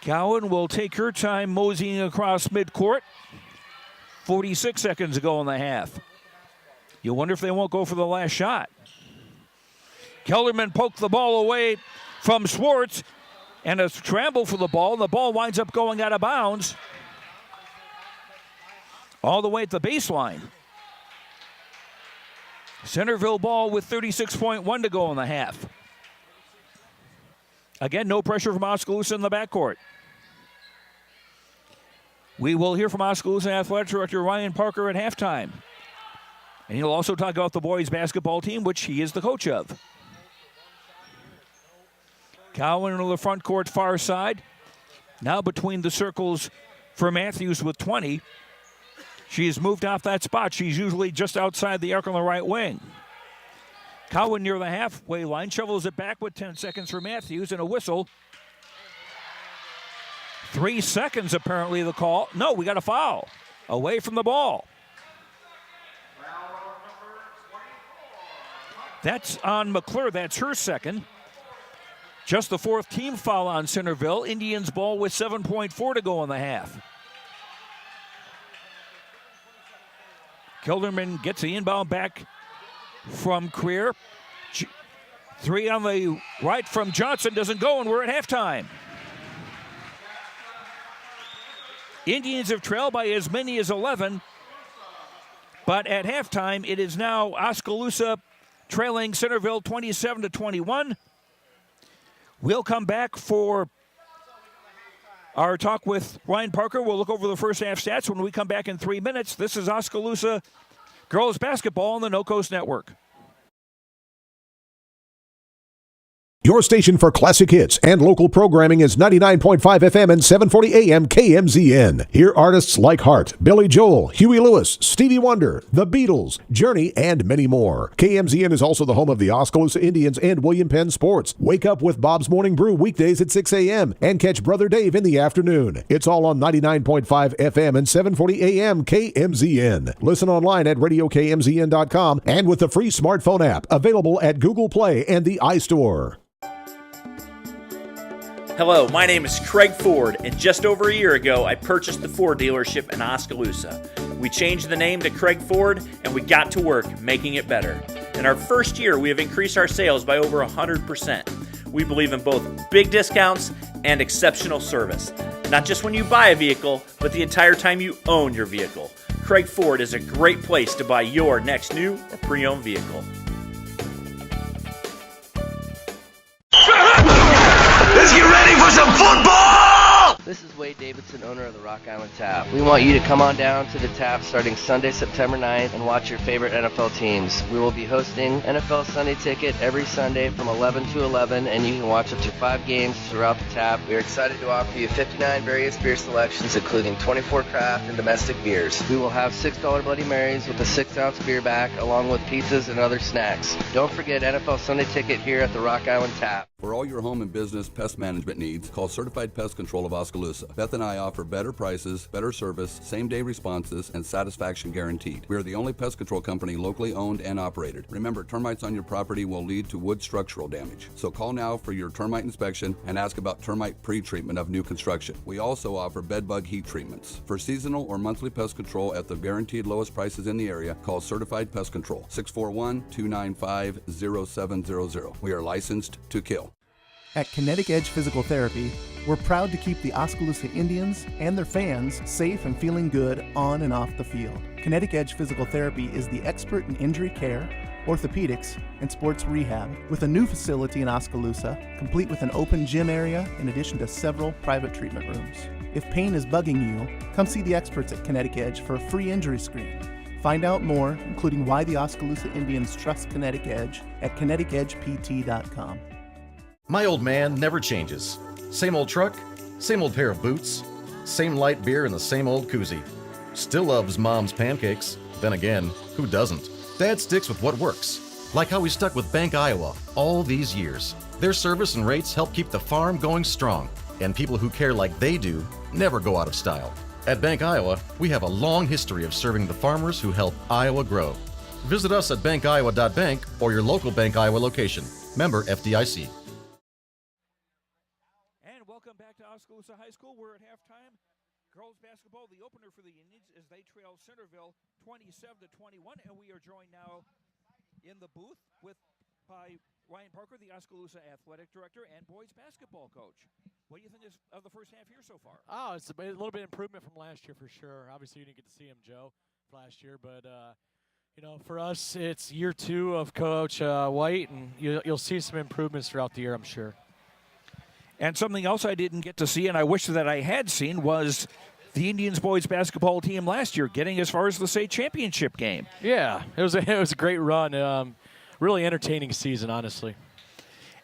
Cowan will take her time moseying across midcourt. 46 seconds to go in the half. You wonder if they won't go for the last shot. Kellerman poked the ball away from Schwartz, and a scramble for the ball, and the ball winds up going out of bounds all the way at the baseline. Centerville ball with 36.1 to go in the half. Again, no pressure from Oskaloosa in the backcourt. We will hear from Oskaloosa Athletic Director Ryan Parker at halftime. And he'll also talk about the boys basketball team, which he is the coach of. Cowan into the front court far side. Now between the circles for Matthews with 20. She has moved off that spot. She's usually just outside the arc on the right wing. Cowan near the halfway line, shovels it back with 10 seconds for Matthews and a whistle. 3 seconds apparently the call. No, we got a foul. Away from the ball. That's on McClure. That's her second. Just the fourth team foul on Centerville. Indians ball with 7.4 to go in the half. Kilderman gets the inbound back from Creer. 3 on the right from Johnson doesn't go, and we're at halftime. Indians have trailed by as many as 11, but at halftime it is now Oskaloosa trailing Centerville 27-21. We'll come back for our talk with Ryan Parker. We'll look over the first half stats when we come back in 3 minutes. This is Oskaloosa girls basketball on the No Coast Network. Your station for classic hits and local programming is 99.5 FM and 740 AM KMZN. Hear artists like Hart, Billy Joel, Huey Lewis, Stevie Wonder, The Beatles, Journey, and many more. KMZN is also the home of the Oskaloosa Indians and William Penn Sports. Wake up with Bob's Morning Brew weekdays at 6 a.m. and catch Brother Dave in the afternoon. It's all on 99.5 FM and 740 AM KMZN. Listen online at radiokmzn.com and with the free smartphone app available at Google Play and the iStore. Hello, my name is Craig Ford, and just over a year ago, I purchased the Ford dealership in Oskaloosa. We changed the name to Craig Ford, and we got to work making it better. In our first year, we have increased our sales by over 100%. We believe in both big discounts and exceptional service. Not just when you buy a vehicle, but the entire time you own your vehicle. Craig Ford is a great place to buy your next new or pre-owned vehicle. Let's get ready for some football! This is Wade Davidson, owner of the Rock Island Tap. We want you to come on down to the Tap starting Sunday, September 9th and watch your favorite NFL teams. We will be hosting NFL Sunday Ticket every Sunday from 11 to 11, and you can watch up to 5 games throughout the Tap. We are excited to offer you 59 various beer selections, including 24 craft and domestic beers. We will have $6 Bloody Marys with a 6-ounce beer back, along with pizzas and other snacks. Don't forget NFL Sunday Ticket here at the Rock Island Tap. For all your home and business pest management needs, call Certified Pest Control of Oskaloosa Oskaloosa. Beth and I offer better prices, better service, same-day responses, and satisfaction guaranteed. We are the only pest control company locally owned and operated. Remember, termites on your property will lead to wood structural damage. So call now for your termite inspection and ask about termite pre-treatment of new construction. We also offer bed bug heat treatments. For seasonal or monthly pest control at the guaranteed lowest prices in the area, call Certified Pest Control, 641-295-0700. We are licensed to kill. At Kinetic Edge Physical Therapy, we're proud to keep the Oskaloosa Indians and their fans safe and feeling good on and off the field. Kinetic Edge Physical Therapy is the expert in injury care, orthopedics, and sports rehab, with a new facility in Oskaloosa, complete with an open gym area in addition to several private treatment rooms. If pain is bugging you, come see the experts at Kinetic Edge for a free injury screen. Find out more, including why the Oskaloosa Indians trust Kinetic Edge, at kineticedgept.com. My old man never changes. Same old truck, same old pair of boots, same light beer in the same old koozie. Still loves Mom's pancakes. Then again, who doesn't? Dad sticks with what works, like how we stuck with Bank Iowa all these years. Their service and rates help keep the farm going strong, and people who care like they do never go out of style. At Bank Iowa, we have a long history of serving the farmers who help Iowa grow. Visit us at bankiowa.bank or your local Bank Iowa location. Member FDIC. Welcome back to Oskaloosa High School. We're at halftime. Girls basketball, the opener for the Indians as they trail Centerville 27-21, and we are joined now in the booth by Ryan Parker, the Oskaloosa athletic director and boys basketball coach. What do you think of the first half here so far? Oh, it's a little bit improvement from last year for sure. Obviously, you didn't get to see him, Joe, last year, but for us, it's year 2 of Coach White, and you'll see some improvements throughout the year, I'm sure. And something else I didn't get to see, and I wish that I had seen, was the Indians boys basketball team last year getting as far as the state championship game. Yeah, it was a great run. Really entertaining season, honestly.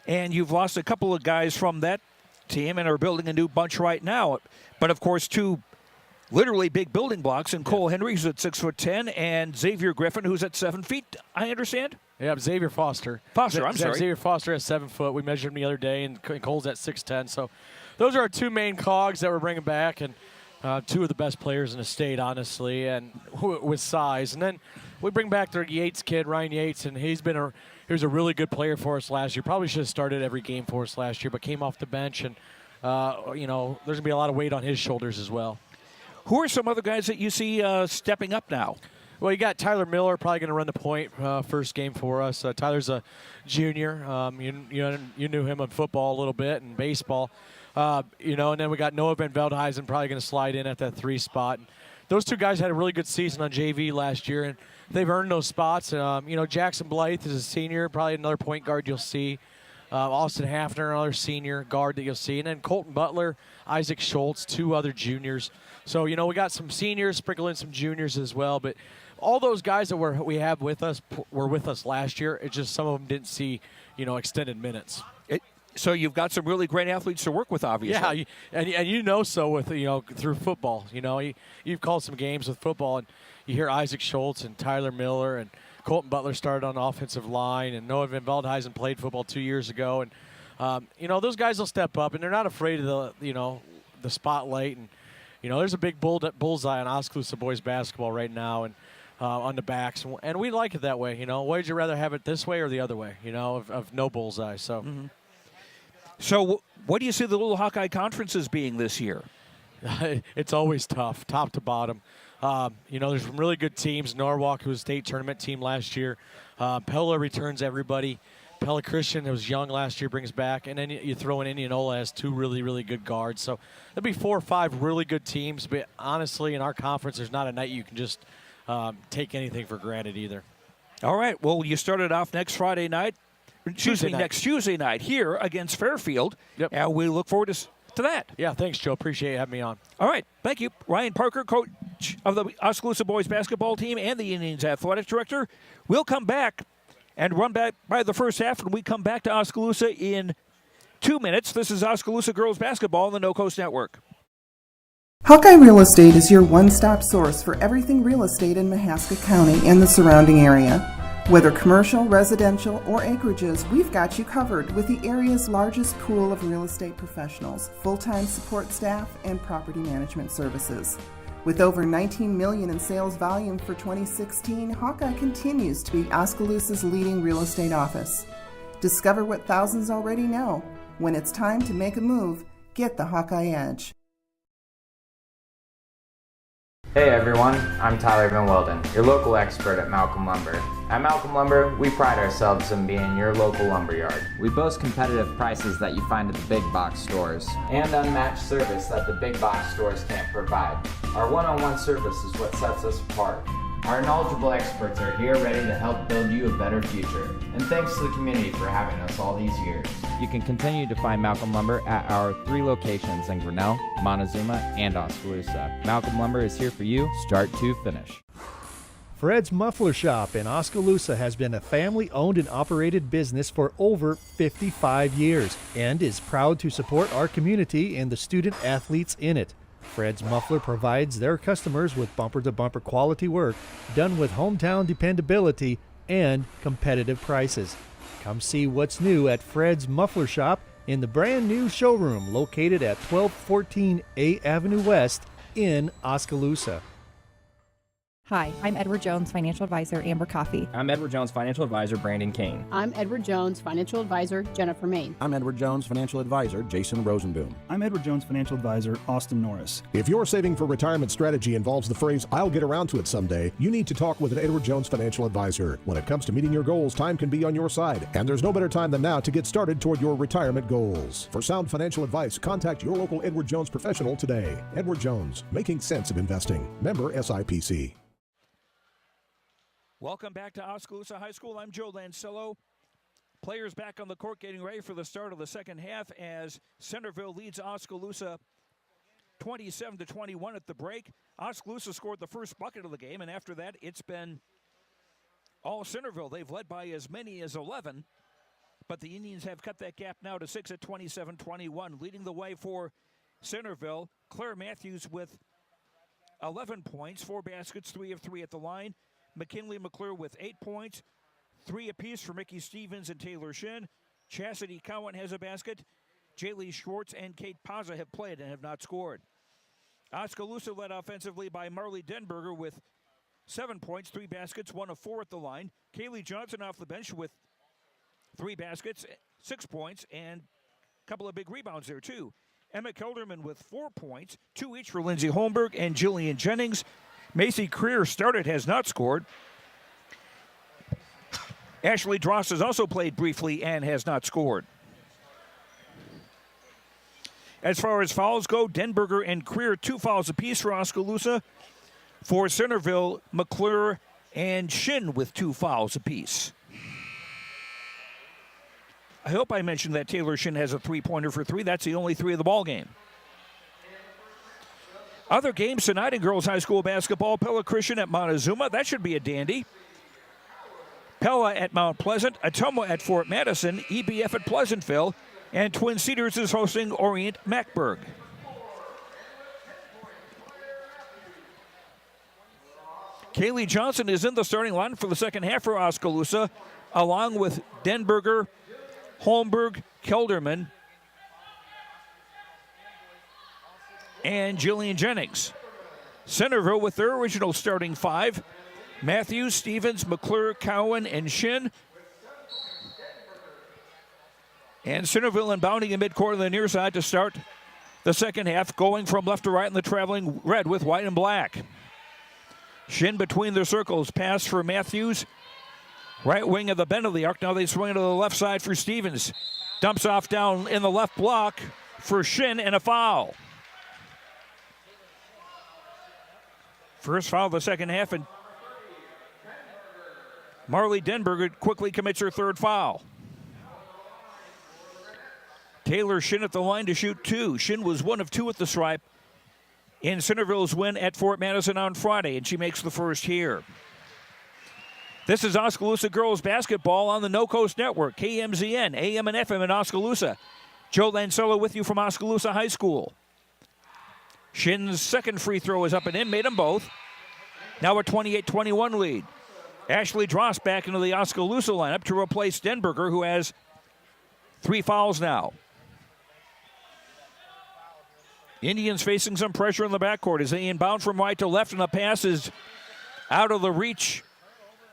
And you've lost a couple of guys from that team and are building a new bunch right now. But, of course, 2 literally big building blocks, and Cole Henry, who's at 6'10", and Xavier Griffin, who's at 7 feet, I understand? Yeah, Xavier Foster. I'm sorry. Xavier Foster at 7 foot. We measured him the other day, and Cole's at 6'10". So those are our 2 main cogs that we're bringing back, and 2 of the best players in the state, honestly, and with size. And then we bring back their Yates kid, Ryan Yates, and he was a really good player for us last year. Probably should have started every game for us last year, but came off the bench, and there's going to be a lot of weight on his shoulders as well. Who are some other guys that you see stepping up now? Well, you got Tyler Miller, probably going to run the point first game for us. Tyler's a junior. You knew him in football a little bit and baseball. And then we got Noah Van Veldhuizen probably going to slide in at that 3 spot. And those 2 guys had a really good season on JV last year, and they've earned those spots. Jackson Blythe is a senior, probably another point guard you'll see. Austin Hafner, another senior guard that you'll see. And then Colton Butler, Isaac Schultz, 2 other juniors. So, we got some seniors, sprinkle in some juniors as well. But all those guys that we have with us were with us last year. It's just some of them didn't see, extended minutes. So you've got some really great athletes to work with, obviously. Yeah, and so with, through football. You've called some games with football, and you hear Isaac Schultz and Tyler Miller and Colton Butler started on the offensive line, and Noah Van Veldhuizen played football 2 years ago. And, those guys will step up, and they're not afraid of the spotlight. And, there's a big bullseye on Oskaloosa boys basketball right now and on the backs. And we like it that way. Would you rather have it this way or the other way, of no bullseye? So. Mm-hmm. So what do you see the Little Hawkeye Conferences being this year? It's always tough, top to bottom. There's some really good teams. Norwalk, who was a state tournament team last year. Pella returns everybody. Pella Christian, who was young last year, brings back. And then you throw in Indianola as 2 really, really good guards. So there'll be 4 or 5 really good teams. But honestly, in our conference, there's not a night you can just take anything for granted either. All right. Well, you started off next Friday night. Next Tuesday night here against Fairfield. Yep. And we look forward to that. Yeah, thanks, Joe. Appreciate you having me on. All right. Thank you. Ryan Parker, coach of the Oskaloosa boys basketball team and the Indians athletic director. We'll come back and run back by the first half, and we come back to Oskaloosa in 2 minutes. This is Oskaloosa girls basketball on the No Coast Network. Hawkeye Real Estate is your one-stop source for everything real estate in Mahaska County and the surrounding area. Whether commercial, residential, or acreages, we've got you covered with the area's largest pool of real estate professionals, full-time support staff, and property management services. With over $19 million in sales volume for 2016, Hawkeye continues to be Oskaloosa's leading real estate office. Discover what thousands already know. When it's time to make a move, get the Hawkeye Edge. Hey everyone, I'm Tyler Van Welden, your local expert at Malcolm Lumber. At Malcolm Lumber, we pride ourselves in being your local lumberyard. We boast competitive prices that you find at the big box stores and unmatched service that the big box stores can't provide. Our one-on-one service is what sets us apart. Our knowledgeable experts are here ready to help build you a better future. And thanks to the community for having us all these years. You can continue to find Malcolm Lumber at our 3 locations in Grinnell, Montezuma, and Oskaloosa. Malcolm Lumber is here for you, start to finish. Fred's Muffler Shop in Oskaloosa has been a family-owned and operated business for over 55 years and is proud to support our community and the student athletes in it. Fred's Muffler provides their customers with bumper-to-bumper quality work done with hometown dependability and competitive prices. Come see what's new at Fred's Muffler Shop in the brand new showroom located at 1214 A Avenue West in Oskaloosa. Hi, I'm Edward Jones Financial Advisor, Amber Coffey. I'm Edward Jones Financial Advisor, Brandon Kane. I'm Edward Jones Financial Advisor, Jennifer Main. I'm Edward Jones Financial Advisor, Jason Rosenboom. I'm Edward Jones Financial Advisor, Austin Norris. If your saving for retirement strategy involves the phrase, "I'll get around to it someday," you need to talk with an Edward Jones Financial Advisor. When it comes to meeting your goals, time can be on your side, and there's no better time than now to get started toward your retirement goals. For sound financial advice, contact your local Edward Jones professional today. Edward Jones, making sense of investing. Member SIPC. Welcome back to Oskaloosa High School. I'm Joe Lancello. Players back on the court getting ready for the start of the second half as Centerville leads Oskaloosa 27-21 at the break. Oskaloosa scored the first bucket of the game, and after that, it's been all Centerville. They've led by as many as 11, but the Indians have cut that gap now to 6 at 27-21. Leading the way for Centerville, Claire Matthews with 11 points, 4 baskets, 3 of 3 at the line. McKinley McClure with 8 points, 3 apiece for Mickey Stevens and Taylor Shin. Chastity Cowan has a basket. Jaylee Schwartz and Kate Paza have played and have not scored. Oskaloosa led offensively by Marley Denberger with 7 points, 3 baskets, 1 of 4 at the line. Kaylee Johnson off the bench with 3 baskets, 6 points, and a couple of big rebounds there too. Emma Kelderman with 4 points, 2 each for Lindsay Holmberg and Jillian Jennings. Macy Creer started, has not scored. Ashley Dross has also played briefly and has not scored. As far as fouls go, Denberger and Creer 2 fouls apiece for Oskaloosa. For Centerville, McClure and Shin with 2 fouls apiece. I hope I mentioned that Taylor Shin has a 3-pointer for 3. That's the only 3 of the ball game. Other games tonight in girls high school basketball, Pella Christian at Montezuma. That should be a dandy. Pella at Mount Pleasant, Ottumwa at Fort Madison, EBF at Pleasantville, and Twin Cedars is hosting Orient Macburg. Kaylee Johnson is in the starting line for the second half for Oskaloosa, along with Denberger, Holmberg, Kelderman, and Jillian Jennings. Centerville with their original starting 5. Matthews, Stevens, McClure, Cowan, and Shin. And Centerville inbounding in midcourt on the near side to start the second half, going from left to right in the traveling red with white and black. Shin between the circles, pass for Matthews. Right wing of the bend of the arc. Now they swing to the left side for Stevens. Dumps off down in the left block for Shin and a foul. First foul of the second half, and Marley Denberger quickly commits her 3rd foul. Taylor Shin at the line to shoot 2. Shin was 1 of 2 at the stripe in Centerville's win at Fort Madison on Friday, and she makes the first here. This is Oskaloosa girls basketball on the No Coast Network, KMZN, AM and FM in Oskaloosa. Joe Lancello with you from Oskaloosa High School. Shin's second free throw is up and in, made them both. Now a 28-21 lead. Ashley Dross back into the Oskaloosa lineup to replace Denberger, who has 3 fouls now. Indians facing some pressure in the backcourt as they inbound from right to left, and the pass is out of the reach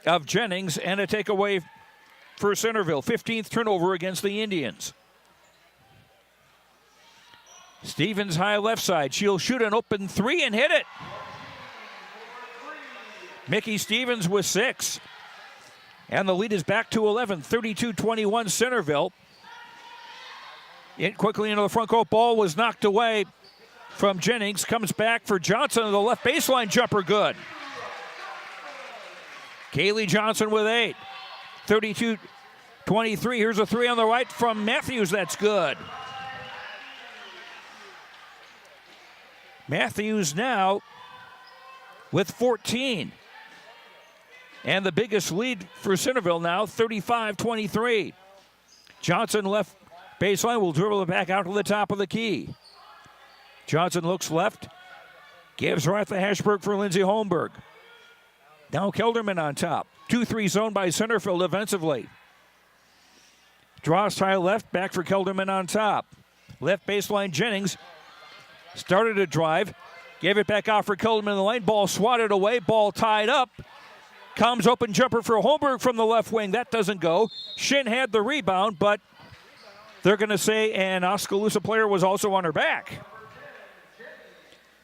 of Jennings, and a takeaway for Centerville. 15th turnover against the Indians. Stevens high left side. She'll shoot an open 3 and hit it. Mickey Stevens with 6. And the lead is back to 11. 32-21 Centerville. In quickly into the front court. Ball was knocked away from Jennings. Comes back for Johnson. The left baseline jumper good. Kaylee Johnson with 8. 32-23. Here's a 3 on the right from Matthews. That's good. Matthews now with 14. And the biggest lead for Centerville now, 35-23. Johnson left baseline, will dribble it back out to the top of the key. Johnson looks left, gives right to Hashberg for Lindsey Holmberg. Now Kelderman on top. 2-3 zone by Centerville defensively. Dross high left, back for Kelderman on top. Left baseline Jennings started a drive, gave it back out for Kelderman in the lane. Ball swatted away, ball tied up. Comes open jumper for Holmberg from the left wing. That doesn't go. Shin had the rebound, but they're going to say an Oskaloosa player was also on her back.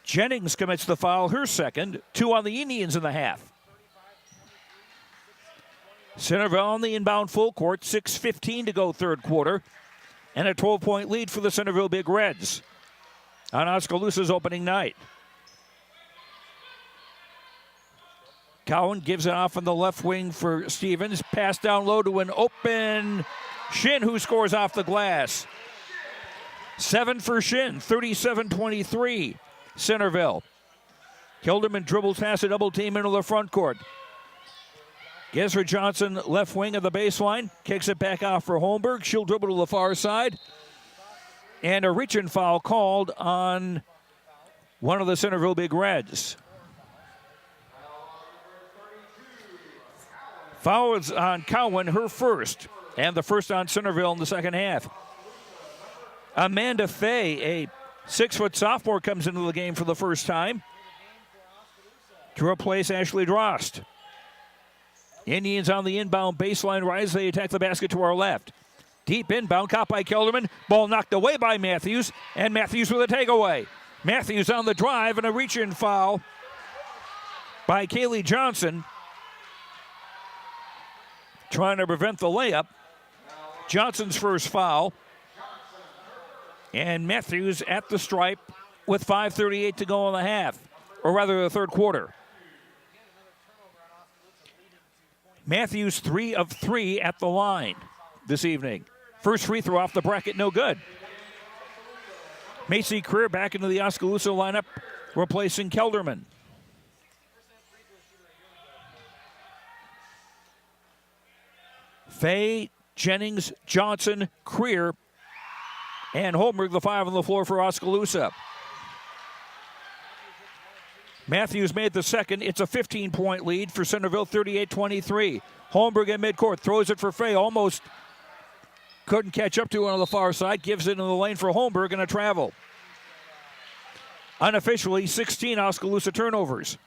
Jennings commits the foul, her second. 2 on the Indians in the half. Centerville on the inbound full court. 6:15 to go third quarter. And a 12-point lead for the Centerville Big Reds on Oskaloosa's opening night. Cowan gives it off on the left wing for Stevens. Pass down low to an open Shin, who scores off the glass. 7 for Shin, 37-23, Centerville. Kelderman dribbles past a double team into the front court. Gives for Johnson, left wing of the baseline. Kicks it back off for Holmberg. She'll dribble to the far side. And a reach-in foul called on one of the Centerville Big Reds. Foul is on Cowan, her first, and the first on Centerville in the second half. Amanda Fay, a 6-foot sophomore, comes into the game for the first time to replace Ashley Drost. Indians on the inbound baseline rise. They attack the basket to our left. Deep inbound, caught by Kelderman. Ball knocked away by Matthews, and Matthews with a takeaway. Matthews on the drive, and a reach-in foul by Kaylee Johnson, trying to prevent the layup. Johnson's first foul. And Matthews at the stripe with 5:38 to go in the half, or rather the third quarter. Matthews 3 of 3 at the line this evening. First free throw off the bracket, no good. Macy Creer back into the Oskaloosa lineup, replacing Kelderman. Fay, Jennings, Johnson, Creer, and Holmberg, the 5 on the floor for Oskaloosa. Matthews made the second. It's a 15-point lead for Centerville, 38-23. Holmberg in midcourt, throws it for Fay, almost couldn't catch up to it on the far side, gives it in the lane for Holmberg and a travel. Unofficially, 16 Oskaloosa turnovers.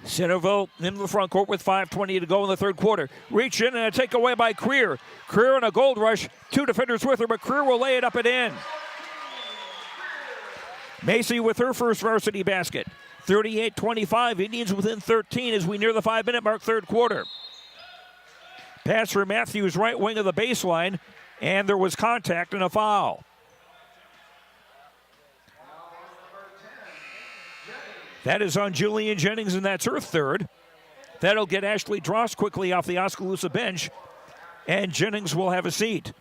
Centerville into the front court with 5:20 to go in the third quarter. Reach in and a takeaway by Creer. Creer in a gold rush. 2 defenders with her, but Creer will lay it up and in. Macy with her first varsity basket. 38-25. Indians within 13 as we near the 5-minute mark, third quarter. Pass for Matthews, right wing of the baseline, and there was contact and a foul. That is on Julian Jennings, and that's her third. That'll get Ashley Dross quickly off the Oskaloosa bench, and Jennings will have a seat.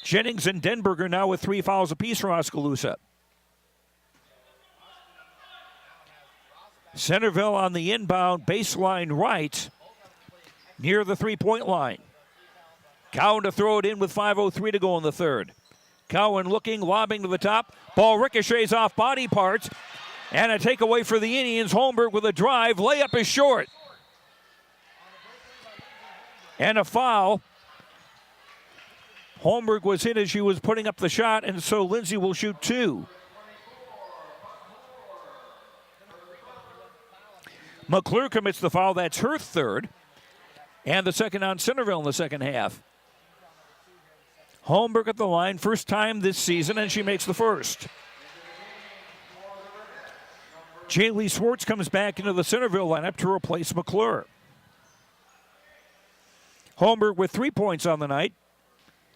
Jennings and Denberger now with 3 fouls apiece for Oskaloosa. Centerville on the inbound baseline right, near the 3-point line. Cowan to throw it in with 5:03 to go in the third. Cowan looking, lobbing to the top. Ball ricochets off body parts. And a takeaway for the Indians. Holmberg with a drive. Layup is short. And a foul. Holmberg was hit as she was putting up the shot, and so Lindsay will shoot 2. McClure commits the foul. That's her 3rd. And the second on Centerville in the second half. Holmberg at the line, first time this season, and she makes the first. Jaylee Swartz comes back into the Centerville lineup to replace McClure. Holmberg with 3 points on the night.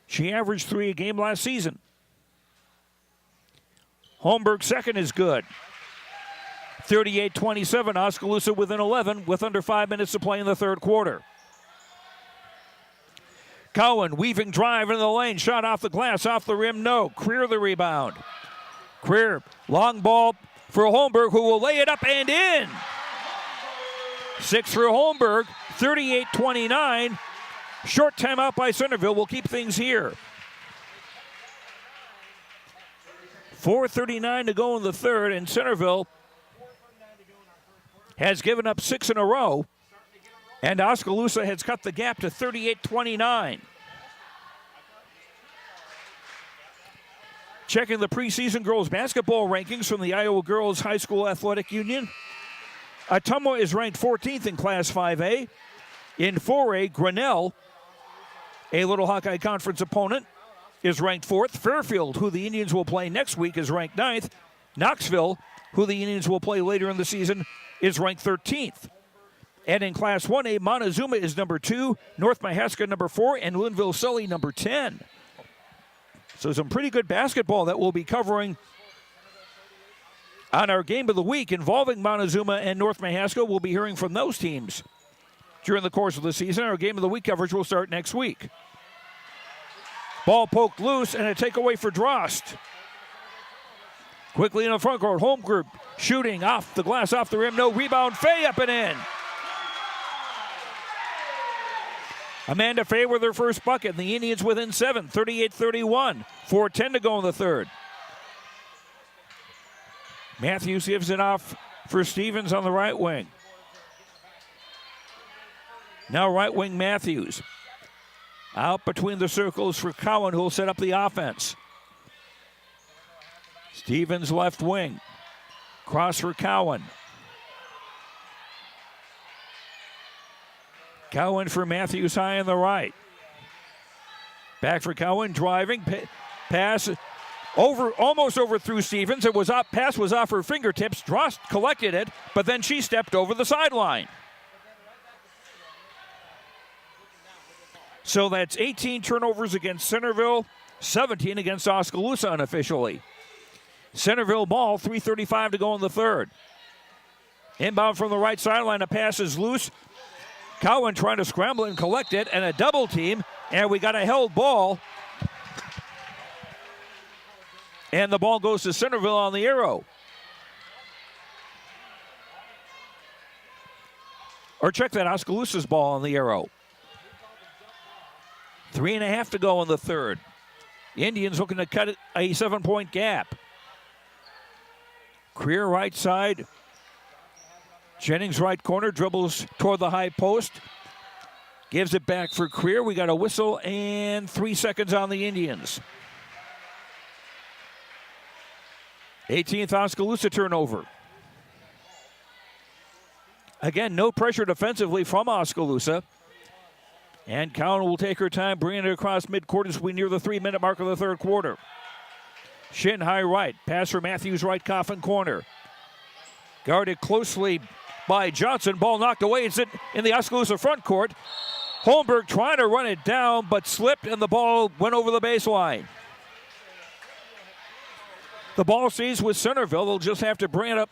She averaged 3 a game last season. Holmberg's second is good. 38-27, Oskaloosa within 11 with under 5 minutes to play in the third quarter. Cowan weaving drive into the lane, shot off the glass, off the rim, no. Creer the rebound. Creer, long ball for Holmberg, who will lay it up and in. 6 for Holmberg, 38-29. Short timeout by Centerville will keep things here. 4:39 to go in the third, and Centerville has given up 6 in a row, and Oskaloosa has cut the gap to 38-29. Checking the preseason girls basketball rankings from the Iowa Girls High School Athletic Union. Ottumwa is ranked 14th in Class 5A. In 4A, Grinnell, a Little Hawkeye Conference opponent, is ranked 4th. Fairfield, who the Indians will play next week, is ranked 9th. Knoxville, who the Indians will play later in the season, is ranked 13th. And in Class 1A, Montezuma is number 2, North Mahaska number 4, and Linville-Sully number 10. So some pretty good basketball that we'll be covering on our Game of the Week involving Montezuma and North Mahaska. We'll be hearing from those teams during the course of the season. Our Game of the Week coverage will start next week. Ball poked loose and a takeaway for Drost. Quickly in the front court, Holmberg shooting off the glass, off the rim, no rebound. Fay up and in. Amanda Fay with her first bucket. The Indians within 7, 38-31. 4:10 to go in the third. Matthews gives it off for Stevens on the right wing. Now right wing Matthews. Out between the circles for Cowan, who will set up the offense. Stevens left wing. Cross for Cowan. Cowan for Matthews high on the right. Back for Cowan, driving, pass over, almost overthrew Stevens. It was up, pass was off her fingertips. Drost collected it, but then she stepped over the sideline. So that's 18 turnovers against Centerville, 17 against Oskaloosa unofficially. Centerville ball, 3:35 to go in the third. Inbound from the right sideline, a pass is loose. Cowan trying to scramble and collect it, and a double team, and we got a held ball. And the ball goes to Centerville on the arrow. Or check that, Oskaloosa's ball on the arrow. 3.5 to go in the third. Indians looking to cut a 7-point gap. Creer right side. Jennings right corner, dribbles toward the high post. Gives it back for Creer. We got a whistle and 3 seconds on the Indians. 18th Oskaloosa turnover. Again, no pressure defensively from Oskaloosa. And Cowan will take her time, bringing it across midcourt as we near the 3-minute mark of the third quarter. Shin high right. Pass for Matthews right coffin corner. Guarded closely by Johnson. Ball knocked away. It's in the Oskaloosa front court. Holmberg trying to run it down, but slipped, and the ball went over the baseline. The ball stays with Centerville. They'll just have to bring it up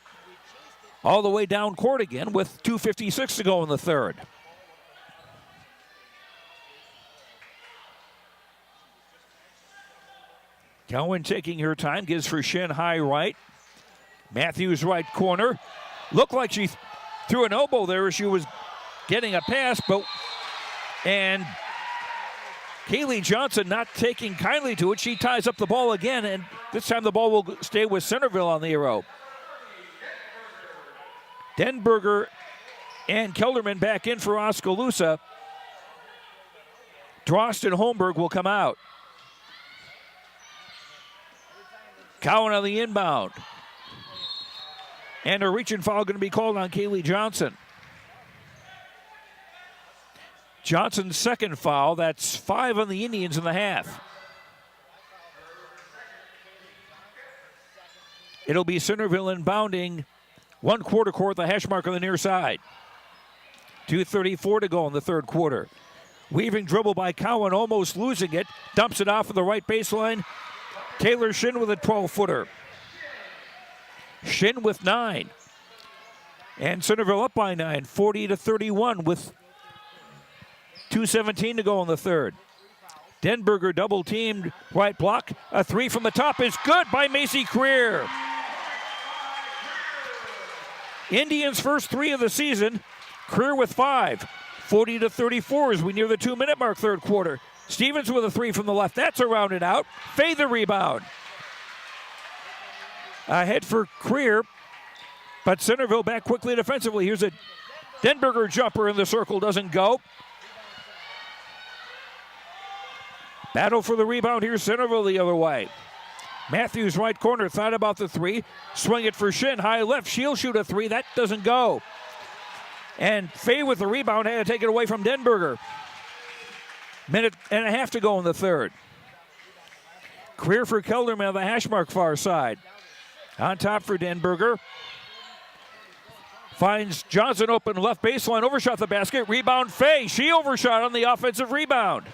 all the way down court again with 2:56 to go in the third. Cowan taking her time, gives for Shin high right. Matthews right corner. Looked like she threw an elbow there as she was getting a pass, and Kaylee Johnson not taking kindly to it. She ties up the ball again, and this time the ball will stay with Centerville on the arrow. Denberger and Kelderman back in for Oskaloosa. Drost and Holmberg will come out. Cowan on the inbound. And a reach and foul going to be called on Kaylee Johnson. Johnson's second foul. That's 5 on the Indians in the half. It'll be Centerville inbounding 1/4 court, the hash mark on the near side. 2:34 to go in the third quarter. Weaving dribble by Cowan, almost losing it. Dumps it off of the right baseline. Taylor Shin with a 12-footer. Shin with 9. And Centerville up by 9, 40-31 with 2:17 to go in the third. Denberger double-teamed, right block. A 3 from the top is good by Macy Creer. Indians' first 3 of the season. Creer with 5. 40-34 as we near the 2-minute mark, third quarter. Stevens with a 3 from the left. That's a rounded out. Fade the rebound. Ahead for Creer, but Centerville back quickly defensively. Here's a Denberger jumper in the circle. Doesn't go. Battle for the rebound. Here's Centerville the other way. Matthews right corner, thought about the 3. Swing it for Shin, high left. She'll shoot a 3. That doesn't go. And Fay with the rebound had to take it away from Denberger. Minute and a half to go in the third. Creer for Kelderman on the hash mark far side. On top for Denberger. Finds Johnson open left baseline, overshot the basket. Rebound Fay. She overshot on the offensive rebound.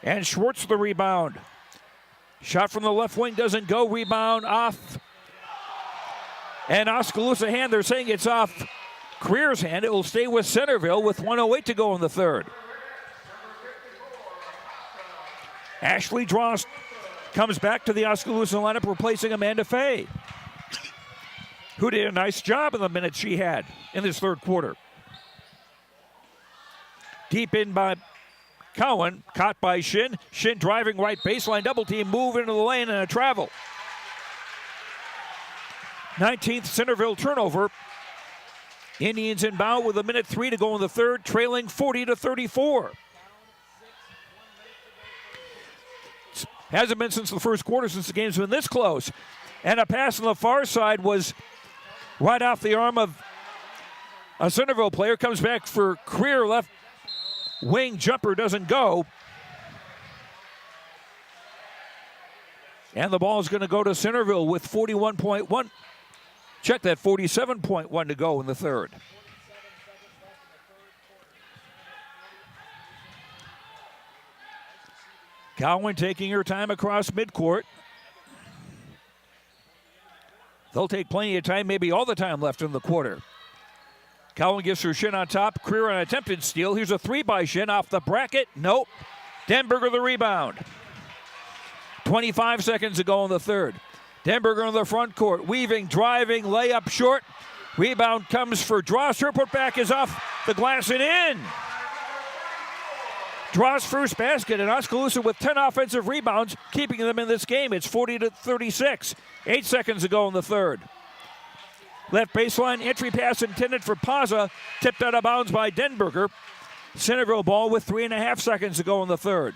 And Schwartz the rebound. Shot from the left wing doesn't go. Rebound off. And Oskaloosa hand, they're saying it's off Creer's hand. It will stay with Centerville with 1:08 to go in the third. Ashley Drost comes back to the Oskaloosa lineup, replacing Amanda Fay, who did a nice job in the minutes she had in this third quarter. Deep in by Cowan, caught by Shin. Shin driving right baseline, double team, move into the lane and a travel. 19th Centerville turnover. Indians inbound with 1:03 to go in the third, trailing 40-34. Hasn't been since the first quarter, since the game's been this close. And a pass on the far side was right off the arm of a Centerville player. Comes back for Creer, left wing jumper doesn't go. And the ball is going to go to Centerville with 41.1. Check that, 47.1 to go in the third. Cowan taking her time across midcourt. They'll take plenty of time, maybe all the time left in the quarter. Cowan gives her Shin on top. Creer an attempted steal. Here's a 3 by Shin off the bracket. Nope. Denberger the rebound. 25 seconds to go in the third. Denberger on the front court. Weaving, driving, layup short. Rebound comes for Drost. Her putback is off the glass and in. Drost first basket, and Oskaloosa with 10 offensive rebounds, keeping them in this game. It's 40-36. 8 seconds to go in the third. Left baseline, entry pass intended for Paza, tipped out of bounds by Denberger. Centerville ball with 3.5 seconds to go in the third.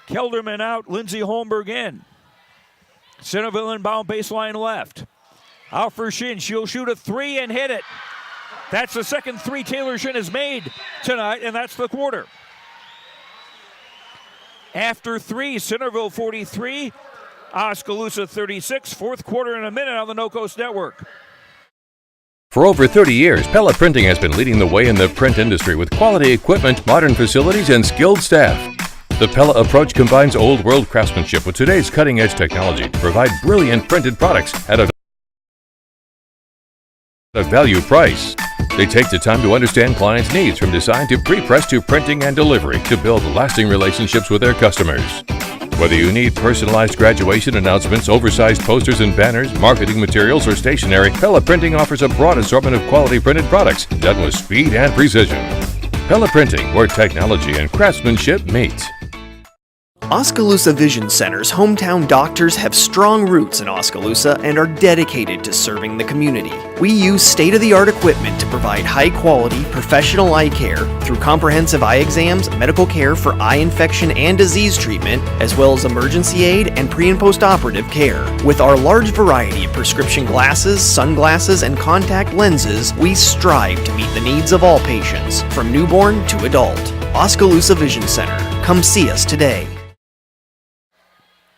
Kelderman out, Lindsey Holmberg in. Centerville inbound baseline left. Out for Shin, she'll shoot a 3 and hit it. That's the second 3 Taylor Shin has made tonight, and that's the quarter. After 3, Centerville 43, Oskaloosa 36. Fourth quarter in a minute on the No Coast Network. For over 30 years, Pella Printing has been leading the way in the print industry with quality equipment, modern facilities, and skilled staff. The Pella approach combines old world craftsmanship with today's cutting-edge technology to provide brilliant printed products at a value price. They take the time to understand clients' needs from design to pre-press to printing and delivery to build lasting relationships with their customers. Whether you need personalized graduation announcements, oversized posters and banners, marketing materials, or stationery, Pella Printing offers a broad assortment of quality printed products done with speed and precision. Pella Printing, where technology and craftsmanship meet. Oskaloosa Vision Center's hometown doctors have strong roots in Oskaloosa and are dedicated to serving the community. We use state-of-the-art equipment to provide high-quality, professional eye care through comprehensive eye exams, medical care for eye infection and disease treatment, as well as emergency aid and pre- and post-operative care. With our large variety of prescription glasses, sunglasses, and contact lenses, we strive to meet the needs of all patients, from newborn to adult. Oskaloosa Vision Center. Come see us today.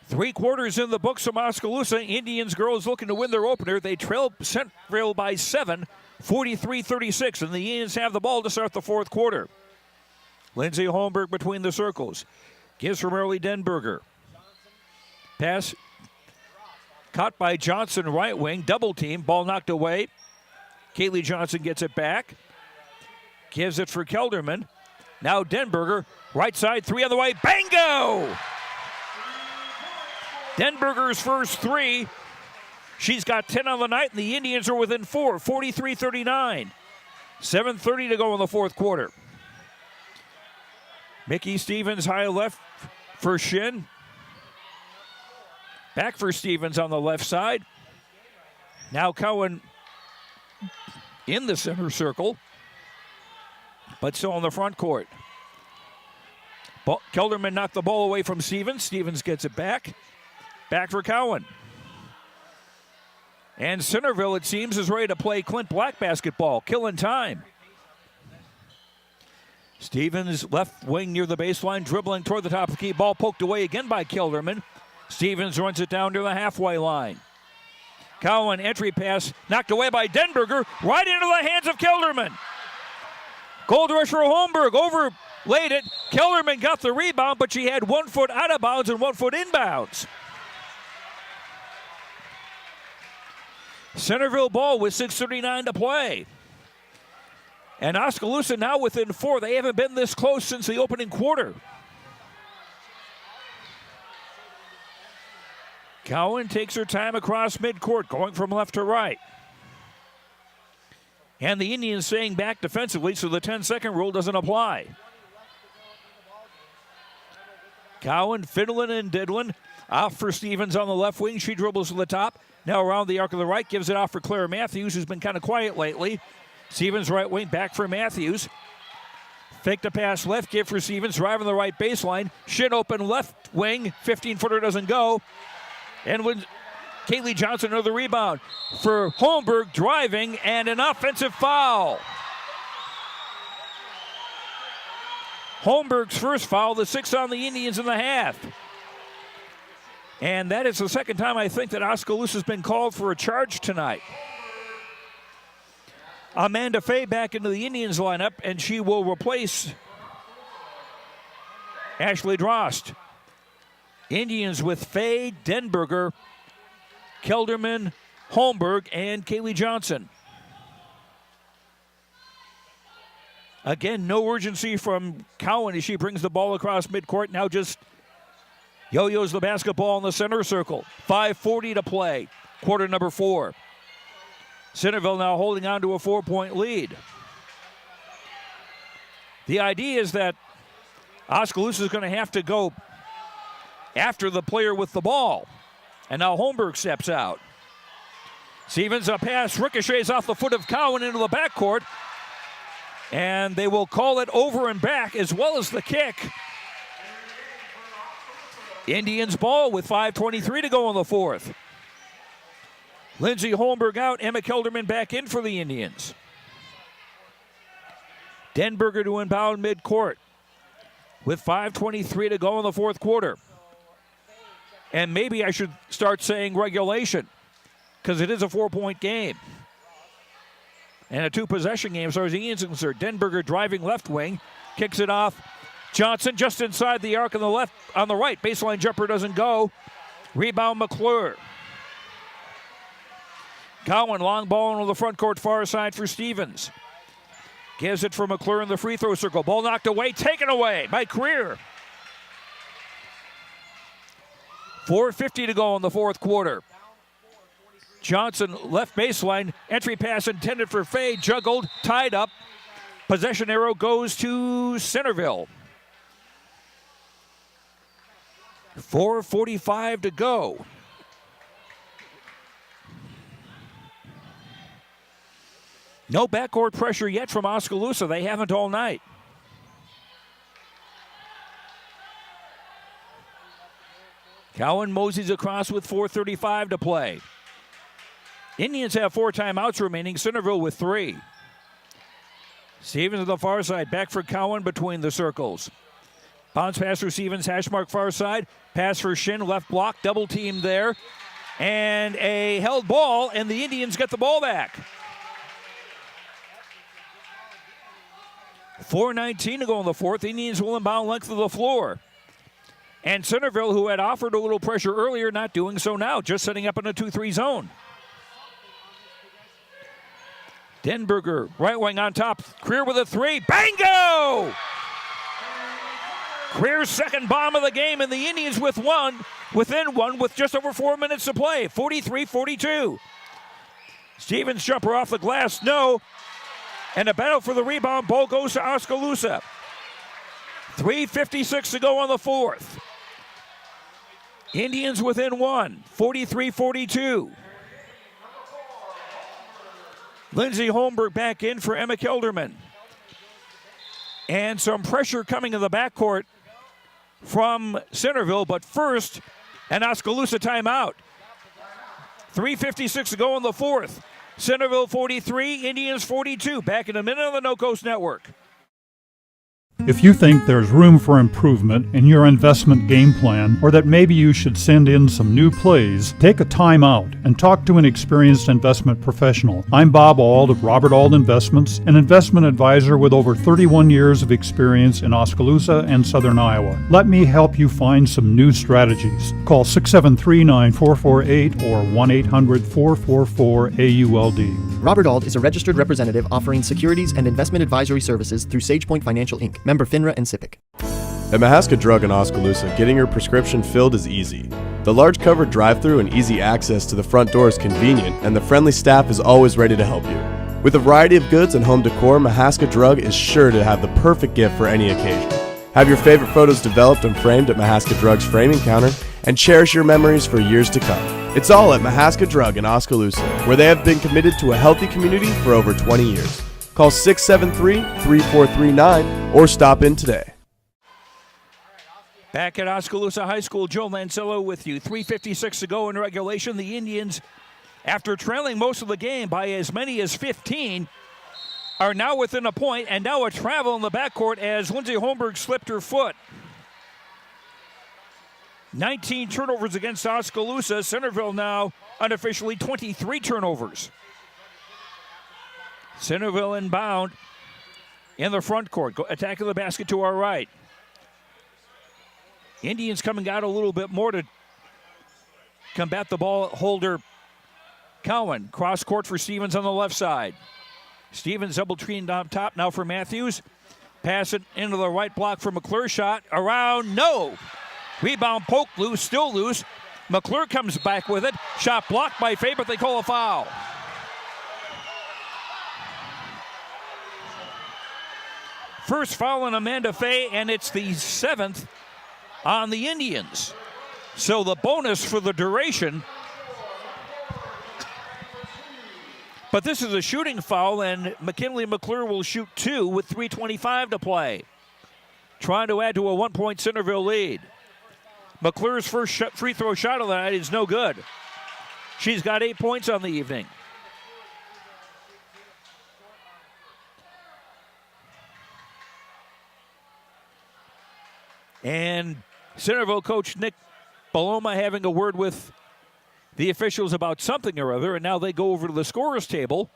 3 quarters in the books from Oskaloosa. Indians girls looking to win their opener. They trail Centerville by 7, 43-36, and the Indians have the ball to start the 4th quarter. Lindsey Holmberg between the circles. Gives from Early Denberger. Pass caught by Johnson, right wing. Double team. Ball knocked away. Kaylee Johnson gets it back. Gives it for Kelderman. Now Denberger. Right side, 3 on the way. Bango! Denberger's first 3. She's got 10 on the night, and the Indians are within 4, 43-39. 7:30 to go in the 4th quarter. Mickey Stevens high left for Shin. Back for Stevens on the left side. Now Cohen in the center circle, but still in the front court. Kelderman knocked the ball away from Stevens. Stevens gets it back. Back for Cowan. And Centerville, it seems, is ready to play Clint Black basketball, killing time. Stevens left wing near the baseline, dribbling toward the top of the key. Ball poked away again by Kelderman. Stevens runs it down to the halfway line. Cowan, entry pass, knocked away by Denberger, right into the hands of Kelderman. Gold rush for Holmberg, overlaid it. Kelderman got the rebound, but she had 1 foot out of bounds and 1 foot inbounds. Centerville ball with 6:39 to play. And Oskaloosa now within 4. They haven't been this close since the opening quarter. Cowan takes her time across midcourt, going from left to right. And the Indians staying back defensively, so the 10-second rule doesn't apply. Cowan fiddling and diddling. Off for Stevens on the left wing. She dribbles to the top. Now around the arc of the right. Gives it off for Claire Matthews, who's been kind of quiet lately. Stevens right wing. Back for Matthews. Fake the pass left. Give for Stevens. Driving the right baseline. Shin open left wing. 15-footer doesn't go. And when Kaylee Johnson another rebound for Holmberg. Driving and an offensive foul. Holmberg's first foul. The 6th on the Indians in the half. And that is the second time I think that Oskaloosa's been called for a charge tonight. Amanda Fay back into the Indians lineup, and she will replace Ashley Drost. Indians with Fay, Denberger, Kelderman, Holmberg, and Kaylee Johnson. Again, no urgency from Cowan as she brings the ball across midcourt. Now just yo-yos the basketball in the center circle. 5:40 to play, quarter number 4. Centerville now holding on to a 4-point lead. The idea is that Oskaloosa is going to have to go after the player with the ball. And now Holmberg steps out. Stevens, a pass ricochets off the foot of Cowan into the backcourt. And they will call it over and back as well as the kick. Indians ball with 5:23 to go in the 4th. Lindsey Holmberg out, Emma Kelderman back in for the Indians. Denberger to inbound midcourt with 5:23 to go in the 4th quarter. And maybe I should start saying regulation because it is a 4-point game. And a 2-possession game as far as the Indians are concerned. Denberger driving left wing, kicks it off. Johnson just inside the arc on the right. Baseline jumper doesn't go. Rebound McClure. Cowan, long ball into the front court far side for Stevens. Gives it for McClure in the free throw circle. Ball knocked away, taken away by Creer. 4:50 to go in the 4th quarter. Johnson left baseline. Entry pass intended for Fay. Juggled, tied up Possession arrow goes to Centerville. 4:45 to go. No backcourt pressure yet from Oskaloosa. They haven't all night. Cowan moseys across with 4:35 to play. Indians have 4 timeouts remaining. Centerville with 3. Stevens to the far side. Back for Cowan between the circles. Bounce pass for Stevens. Hash mark far side. Pass for Shin. Left block. Double team there. And a held ball. And the Indians get the ball back. 4:19 to go in the fourth. Indians will inbound length of the floor. And Centerville, who had offered a little pressure earlier, not doing so now. Just setting up in a 2-3 zone. Denberger, right wing on top. Creer with a 3. Bango! Creer's second bomb of the game, and the Indians within one with just over 4 minutes to play. 43-42. Stevens jumper off the glass, no. And a battle for the rebound. Ball goes to Oskaloosa. 3:56 to go on the fourth. Indians within 1. 43-42. Lindsey Holmberg back in for Emma Kelderman. And some pressure coming in the backcourt from Centerville, but first, an Oskaloosa timeout. 3:56 to go in the fourth. Centerville 43, Indians 42. Back in a minute on the No Coast Network. If you think there's room for improvement in your investment game plan, or that maybe you should send in some new plays, take a time out and talk to an experienced investment professional. I'm Bob Auld of Robert Auld Investments, an investment advisor with over 31 years of experience in Oskaloosa and Southern Iowa. Let me help you find some new strategies. Call 673-9448 or 1-800-444-AULD. Robert Auld is a registered representative offering securities and investment advisory services through SagePoint Financial Inc., member FINRA and SIPC. At Mahaska Drug in Oskaloosa, getting your prescription filled is easy. The large covered drive-thru and easy access to the front door is convenient, and the friendly staff is always ready to help you. With a variety of goods and home decor, Mahaska Drug is sure to have the perfect gift for any occasion. Have your favorite photos developed and framed at Mahaska Drug's framing counter, and cherish your memories for years to come. It's all at Mahaska Drug in Oskaloosa, where they have been committed to a healthy community for over 20 years. Call 673-3439 or stop in today. Back at Oskaloosa High School, Joe Lancello with you. 3:56 to go in regulation. The Indians, after trailing most of the game by as many as 15, are now within a point, and now a travel in the backcourt as Lindsey Holmberg slipped her foot. 19 turnovers against Oskaloosa. Centerville now unofficially 23 turnovers. Centerville inbound in the front court, attacking the basket to our right. Indians coming out a little bit more to combat the ball holder Cowan. Cross court for Stevens on the left side. Stevens double screen on top now for Matthews. Pass it into the right block for McClure. Shot around, no. Rebound poke loose, still loose. McClure comes back with it. Shot blocked by Fay, but they call a foul. First foul on Amanda Fay, and it's the 7th on the Indians. So the bonus for the duration. But this is a shooting foul, and McKinley McClure will shoot 2 with 3:25 to play. Trying to add to a 1-point Centerville lead. McClure's first free throw shot of the night is no good. She's got 8 points on the evening. And Centerville coach Nick Paloma having a word with the officials about something or other, and now they go over to the scorer's table.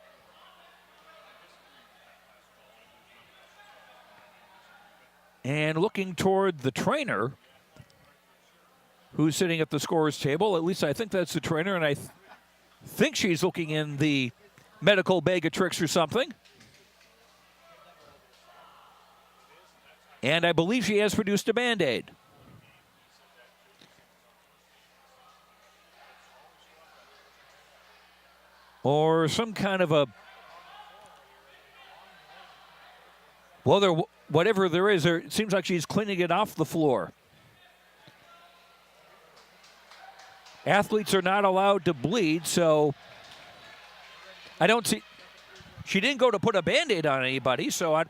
And looking toward the trainer, who's sitting at the scorer's table. At least I think that's the trainer, and I think she's looking in the medical bag of tricks or something. And I believe she has produced a Band-Aid. Or some kind of a Well, whatever there is, it seems like she's cleaning it off the floor. Athletes are not allowed to bleed, so I don't see. She didn't go to put a Band-Aid on anybody, so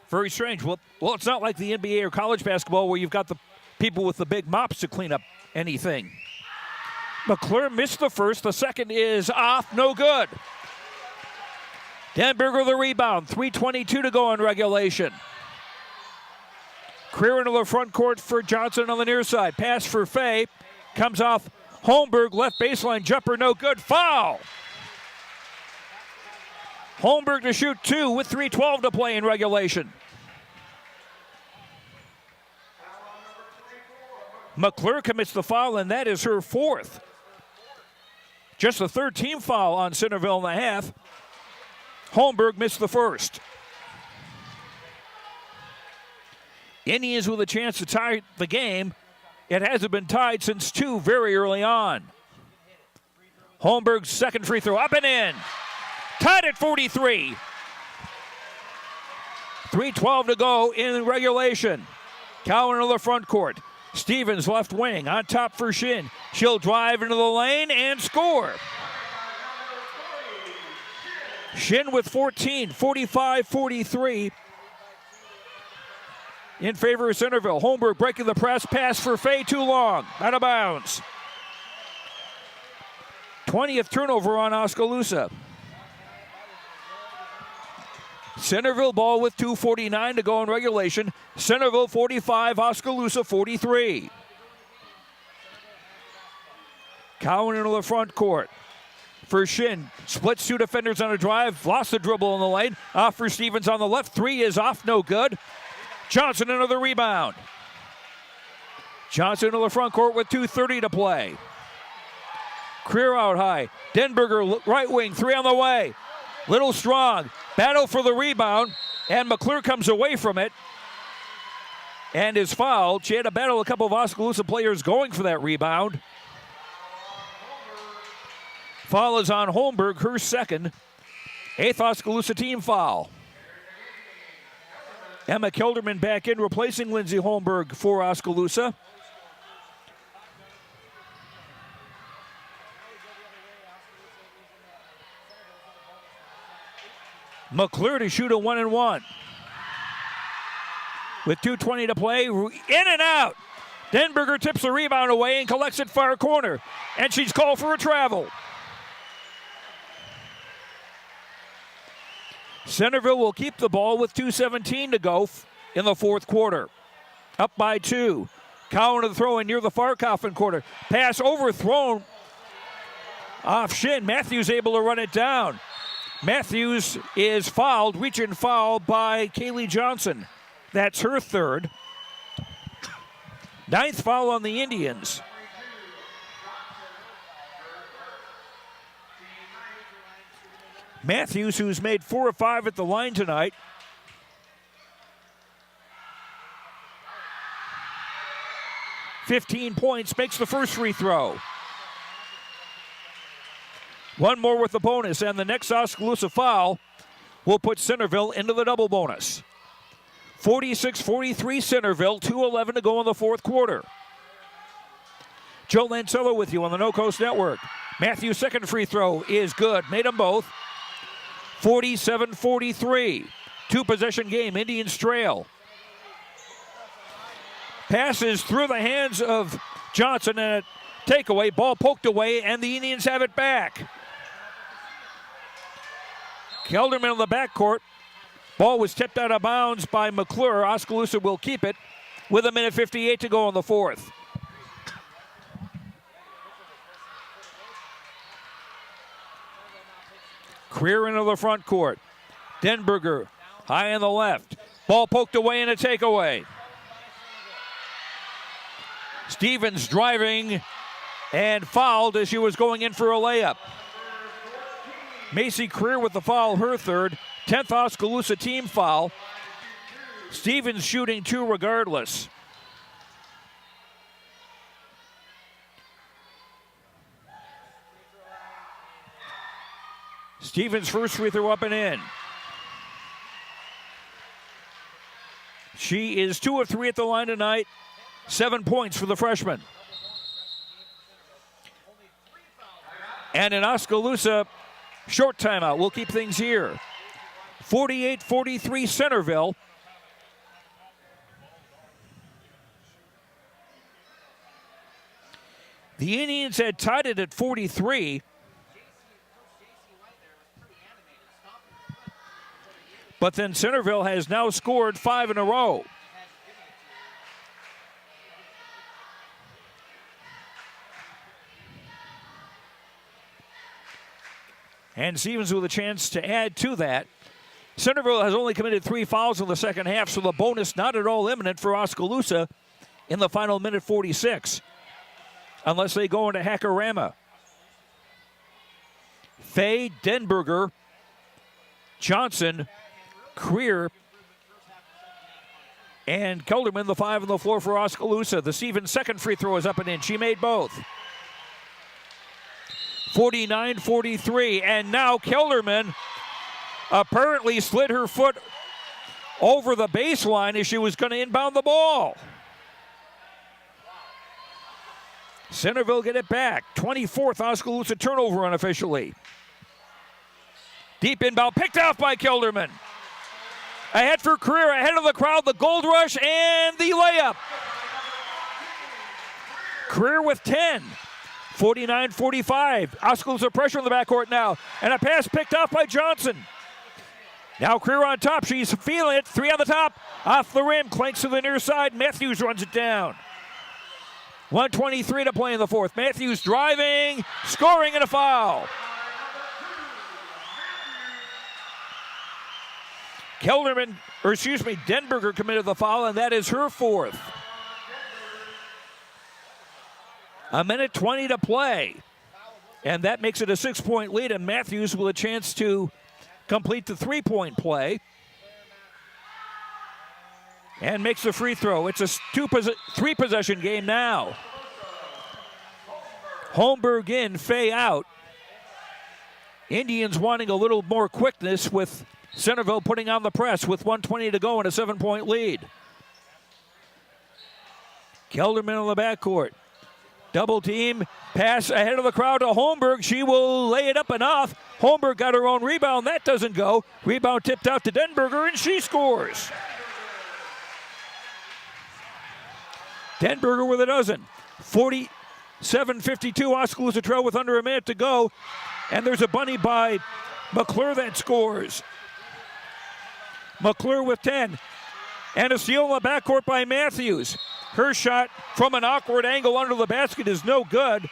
very strange. Well, it's not like the NBA or college basketball where you've got the people with the big mops to clean up anything. McClure missed the first. The second is off. No good. Denberger the rebound. 3:22 to go in regulation. Creer into the front court for Johnson on the near side. Pass for Fay. Comes off Holmberg. Left baseline jumper. No good. Foul. Holmberg to shoot 2 with 3:12 to play in regulation. McClure commits the foul, and that is her 4th. Just the 3rd team foul on Centerville in the half. Holmberg missed the first. Indians with a chance to tie the game. It hasn't been tied since 2 very early on. Holmberg's second free throw up and in. Tied at 43. 3:12 to go in regulation. Cowan to the front court. Stevens left wing on top for Shin. She'll drive into the lane and score. Shin with 14, 45-43 in favor of Centerville. Holmberg breaking the press. Pass for Fay, too long. Out of bounds. 20th turnover on Oskaloosa. Centerville ball with 2:49 to go in regulation. Centerville 45, Oskaloosa 43. Cowan into the front court for Shin. Splits 2 defenders on a drive. Lost the dribble in the lane. Off for Stevens on the left. 3 is off, no good. Johnson into the rebound. Johnson into the front court with 2:30 to play. Creer out high. Denberger right wing. 3 on the way. Little strong. Battle for the rebound. And McClure comes away from it and is fouled. She had to battle a couple of Oskaloosa players going for that rebound. Foul is on Holmberg, her second. 8th Oskaloosa team foul. Emma Kilderman back in, replacing Lindsey Holmberg for Oskaloosa. McClure to shoot a 1-and-1. With 2:20 to play, in and out. Denberger tips the rebound away and collects it far corner. And she's called for a travel. Centerville will keep the ball with 2:17 to go in the 4th quarter. Up by 2. Cowan to the throw in near the far coffin corner. Pass overthrown off Shin. Matthews able to run it down. Matthews is fouled, reach and foul by Kaylee Johnson. That's her 3rd. 9th foul on the Indians. Matthews, who's made 4 of 5 at the line tonight. (15 points), makes the first free throw. 1 more with the bonus, and the next Oskaloosa foul will put Centerville into the double bonus. 46-43 Centerville, 2:11 to go in the 4th quarter. Joe Lancello with you on the No Coast Network. Matthews' second free throw is good. Made them both. 47-43. 2-possession game. Indians trail. Passes through the hands of Johnson and a takeaway. Ball poked away, and the Indians have it back. Kelderman in the backcourt. Ball was tipped out of bounds by McClure. Oskaloosa will keep it with 1:58 to go in the 4th. Creer into the front court. Denberger high on the left. Ball poked away and a takeaway. Stevens driving and fouled as she was going in for a layup. Macy Creer with the foul, her 3rd. 10th Oskaloosa team foul. Stevens shooting 2 regardless. Stevens' first free throw up and in. She is 2 of 3 at the line tonight. 7 points for the freshman. And in Oskaloosa, short timeout. We'll keep things here. 48-43 Centerville. The Indians had tied it at 43. But then Centerville has now scored 5 in a row. And Stevens with a chance to add to that. Centerville has only committed 3 fouls in the second half, so the bonus not at all imminent for Oskaloosa in the final minute 46. Unless they go into Hackarama. Fay, Denberger, Johnson, Creer, and Kelderman, the 5 on the floor for Oskaloosa. The Stevens' second free throw is up and in. She made both. 49-43, and now Kelderman apparently slid her foot over the baseline as she was going to inbound the ball. Centerville get it back. 24th Oskaloosa turnover unofficially. Deep inbound, picked off by Kelderman. Ahead for Creer, ahead of the crowd, the gold rush and the layup. Creer with 10. 49-45. Oskaloosa pressure in the backcourt now. And a pass picked off by Johnson. Now Creer on top. She's feeling it. 3 on the top. Off the rim. Clanks to the near side. Matthews runs it down. 1:23 to play in the fourth. Matthews driving, scoring, and a foul. Denberger committed the foul, and that is her 4th. 1:20 to play. And that makes it a 6-point lead, and Matthews with a chance to complete the 3-point play. And makes the free throw. It's a 3-possession game now. Holmberg in, Fay out. Indians wanting a little more quickness with Centerville putting on the press with 1:20 to go and a 7-point lead. Kelderman on the backcourt. Double team, pass ahead of the crowd to Holmberg. She will lay it up and off. Holmberg got her own rebound. That doesn't go. Rebound tipped out to Denberger, and she scores. Denberger with a dozen. 47-52, Oskaloosa trail with under a minute to go. And there's a bunny by McClure that scores. McClure with 10. And a steal in the backcourt by Matthews. Her shot from an awkward angle under the basket is no good.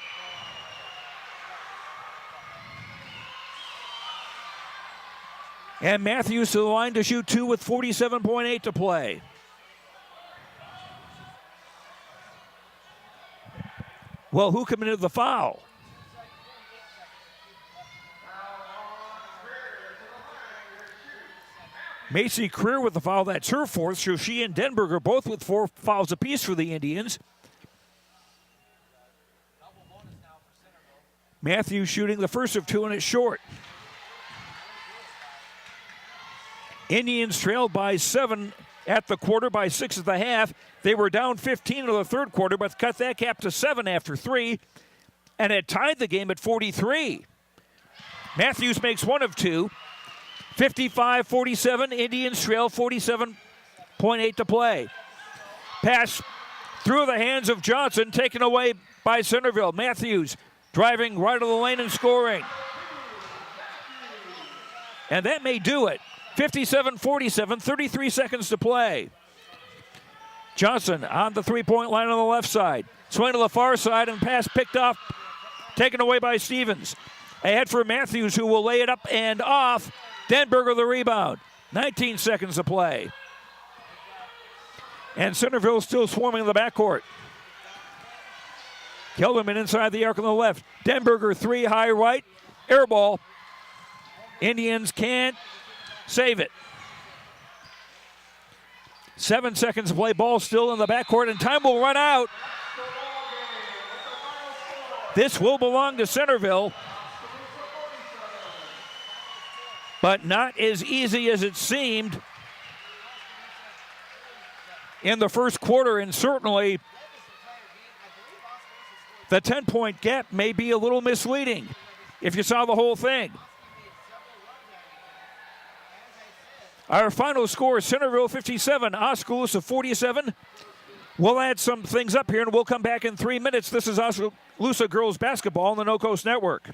And Matthews to the line to shoot 2 with 47.8 to play. Well, who committed the foul? Macy Creer with the foul. That's her 4th. So she and Denberger both with 4 fouls apiece for the Indians. Matthews shooting the first of 2, and it's short. Indians trailed by 7 at the quarter, by 6 at the half. They were down 15 in the third quarter, but cut that gap to 7 after 3 and had tied the game at 43. Matthews makes 1 of 2. 55-47, Indians trail, 47.8 to play. Pass through the hands of Johnson, taken away by Centerville. Matthews driving right of the lane and scoring. And that may do it. 57-47, 33 seconds to play. Johnson on the 3-point line on the left side. Swing to the far side and pass picked off, taken away by Stevens. Ahead for Matthews, who will lay it up and off. Denberger the rebound. 19 seconds to play. And Centerville still swarming in the backcourt. Kelderman inside the arc on the left. Denberger 3 high right. Air ball. Indians can't save it. 7 seconds to play. Ball still in the backcourt, and time will run out. This will belong to Centerville. But not as easy as it seemed. in the first quarter, and certainly the 10-point gap may be a little misleading if you saw the whole thing. Our final score, Centerville 57, Oskaloosa 47. We'll add some things up here, and we'll come back in 3 minutes. This is Oskaloosa Girls Basketball on the No Coast Network.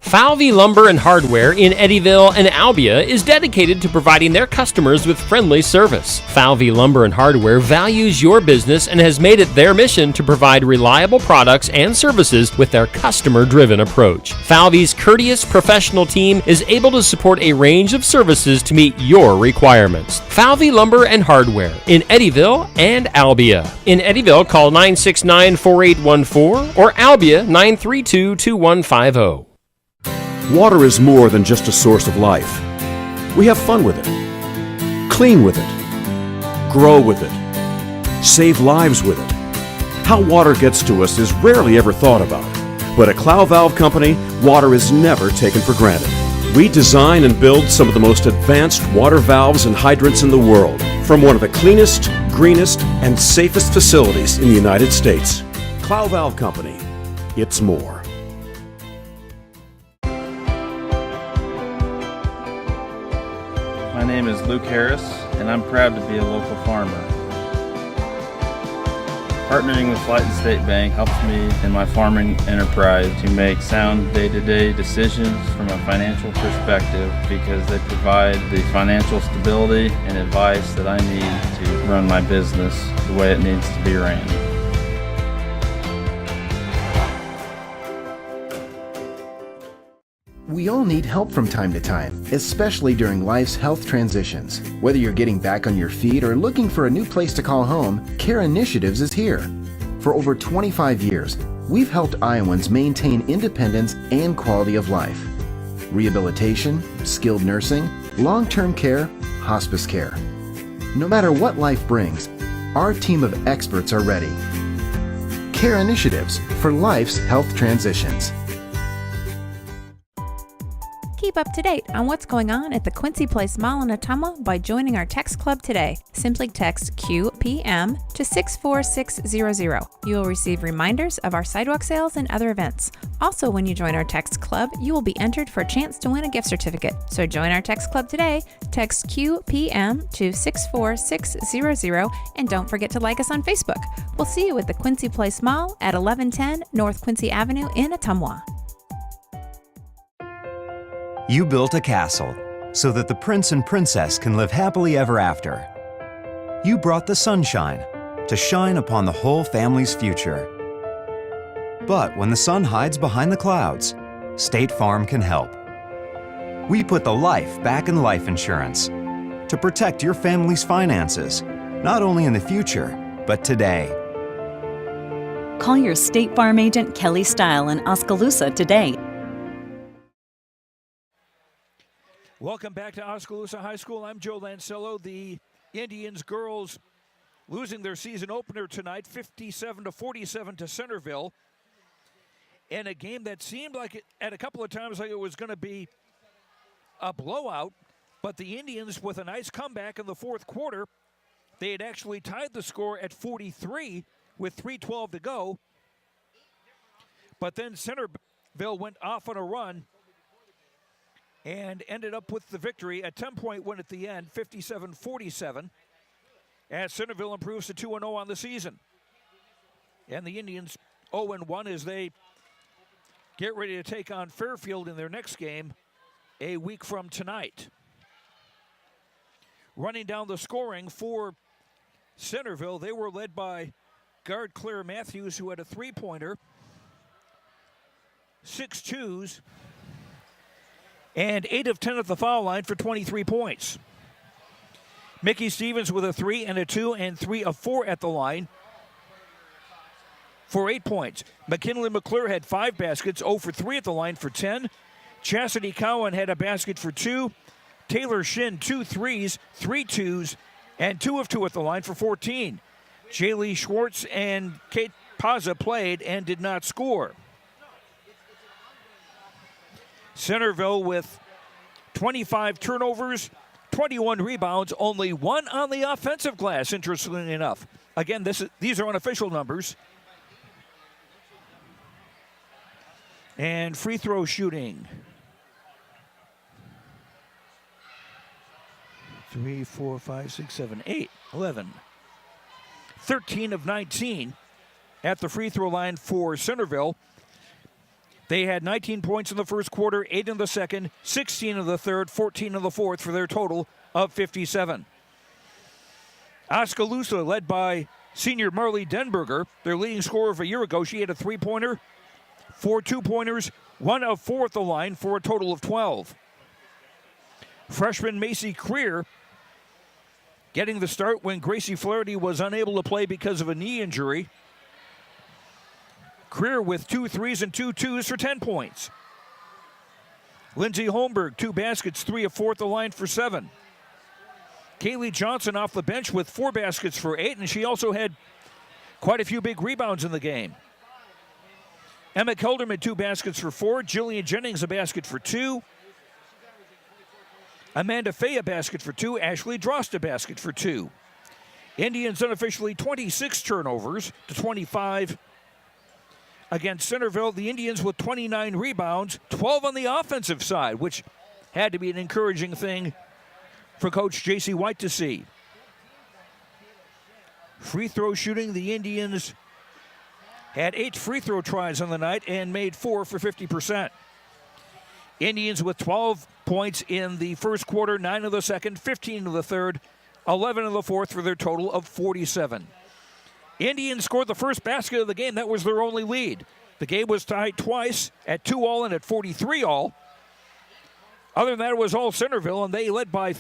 Falvey Lumber and Hardware in Eddyville and Albia is dedicated to providing their customers with friendly service. Falvey Lumber and Hardware values your business and has made it their mission to provide reliable products and services with their customer-driven approach. Falvey's courteous professional team is able to support a range of services to meet your requirements. Falvey Lumber and Hardware in Eddyville and Albia. In Eddyville, call 969-4814 or Albia 932-2150. Water is more than just a source of life. We have fun with it, clean with it, grow with it, save lives with it. How water gets to us is rarely ever thought about. But at Clow Valve Company, water is never taken for granted. We design and build some of the most advanced water valves and hydrants in the world from one of the cleanest, greenest, and safest facilities in the United States. Clow Valve Company, it's more. My name is Luke Harris, and I'm proud to be a local farmer. Partnering with Flight and State Bank helps me in my farming enterprise to make sound day-to-day decisions from a financial perspective because they provide the financial stability and advice that I need to run my business the way it needs to be ran. We all need help from time to time, especially during life's health transitions. Whether you're getting back on your feet or looking for a new place to call home, Care Initiatives is here. For over 25 years, we've helped Iowans maintain independence and quality of life. Rehabilitation, skilled nursing, long-term care, hospice care. No matter what life brings, our team of experts are ready. Care Initiatives for life's health transitions. Keep up to date on what's going on at the Quincy Place Mall in Ottumwa by joining our text club today. Simply text QPM to 64600. You will receive reminders of our sidewalk sales and other events. Also, when you join our text club, you will be entered for a chance to win a gift certificate. So join our text club today. Text QPM to 64600 and don't forget to like us on Facebook. We'll see you at the Quincy Place Mall at 1110 North Quincy Avenue in Ottumwa. You built a castle so that the prince and princess can live happily ever after. You brought the sunshine to shine upon the whole family's future. But when the sun hides behind the clouds, State Farm can help. We put the life back in life insurance to protect your family's finances, not only in the future, but today. Call your State Farm agent Kelly Style in Oskaloosa today. Welcome back to Oskaloosa High School. I'm Joe Lancello. The Indians girls losing their season opener tonight, 57-47 to Centerville, in a game that seemed like it, at a couple of times, like it was going to be a blowout. But the Indians, with a nice comeback in the fourth quarter, they had actually tied the score at 43 with 3:12 to go. But then Centerville went off on a run and ended up with the victory, a 10-point win at the end, 57-47, as Centerville improves to 2-0 on the season. And the Indians 0-1 as they get ready to take on Fairfield in their next game a week from tonight. Running down the scoring for Centerville, they were led by guard Claire Matthews, who had a three-pointer, 6 twos, and 8 of 10 at the foul line for 23 points. Mickey Stevens with a 3 and a 2 and 3 of 4 at the line for 8 points. McKinley McClure had 5 baskets, 0 for 3 at the line for 10. Chastity Cowan had a basket for 2. Taylor Shin 2 threes, 3 twos, and 2 of 2 at the line for 14. Jaylee Schwartz and Kate Paza played and did not score. Centerville with 25 turnovers, 21 rebounds, only 1 on the offensive glass, interestingly enough. Again, these are unofficial numbers. And free throw shooting. 3, 4, 5, 6, 7, 8, 11. 13 of 19 at the free throw line for Centerville. They had 19 points in the first quarter, 8 in the second, 16 in the third, 14 in the fourth for their total of 57. Oskaloosa, led by senior Marley Denberger, their leading scorer of a year ago. She had a 3-pointer, 4 2-pointers, 1 of 4 at the line for a total of 12. Freshman Macy Creer getting the start when Gracie Flaherty was unable to play because of a knee injury. Creer with 2 threes and 2 twos for 10 points. Lindsey Holmberg, 2 baskets, 3 of 4 at the line for 7. Kaylee Johnson off the bench with 4 baskets for 8, and she also had quite a few big rebounds in the game. Emma Kelderman, 2 baskets for 4. Jillian Jennings, a basket for 2. Amanda Fay, a basket for 2. Ashley Drost, a basket for 2. Indians unofficially 26 turnovers to 25 against Centerville. The Indians with 29 rebounds, 12 on the offensive side, which had to be an encouraging thing for Coach J.C. White to see. Free throw shooting, the Indians had 8 free throw tries on the night and made 4 for 50%. Indians with 12 points in the first quarter, 9 in the second, 15 in the third, 11 in the fourth for their total of 47. Indians scored the first basket of the game. That was their only lead. The game was tied twice at 2-all and at 43-all. Other than that, it was all Centerville, and they led by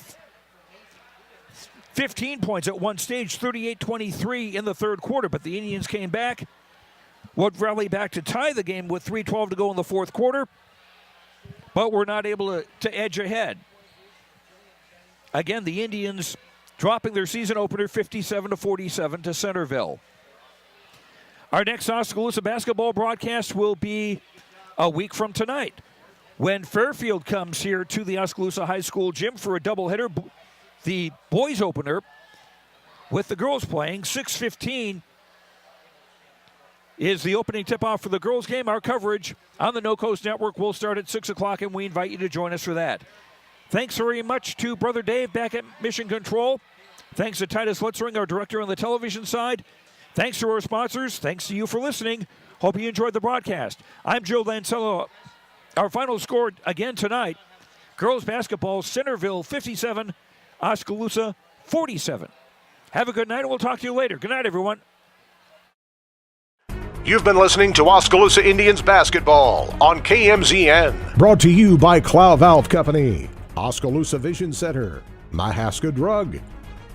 15 points at one stage, 38-23 in the third quarter. But the Indians came back, would rally back to tie the game with 3:12 to go in the fourth quarter, but were not able to edge ahead. Again, the Indians dropping their season opener 57-47 to Centerville. Our next Oskaloosa basketball broadcast will be a week from tonight when Fairfield comes here to the Oskaloosa High School gym for a doubleheader. The boys opener with the girls playing. 6:15 is the opening tip-off for the girls game. Our coverage on the No Coast Network will start at 6 o'clock, and we invite you to join us for that. Thanks very much to Brother Dave back at Mission Control. Thanks to Titus Lutzring, our director on the television side. Thanks to our sponsors. Thanks to you for listening. Hope you enjoyed the broadcast. I'm Joe Lancello. Our final score again tonight, girls basketball, Centerville 57, Oskaloosa 47. Have a good night, and we'll talk to you later. Good night, everyone. You've been listening to Oskaloosa Indians basketball on KMZN. Brought to you by Clow Valve Company, Oskaloosa Vision Center, Mahaska Drug,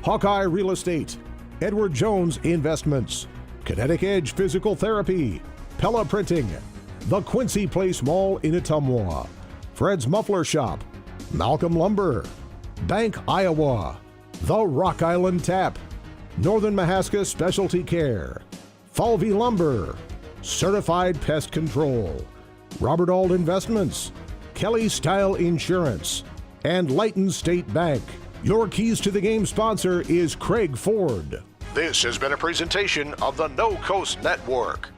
Hawkeye Real Estate, Edward Jones Investments, Kinetic Edge Physical Therapy, Pella Printing, The Quincy Place Mall in Ottumwa, Fred's Muffler Shop, Malcolm Lumber, Bank Iowa, The Rock Island Tap, Northern Mahaska Specialty Care, Falvey Lumber, Certified Pest Control, Robert Auld Investments, Kelly Style Insurance, and Leighton State Bank. Your Keys to the Game sponsor is Craig Ford. This has been a presentation of the No Coast Network.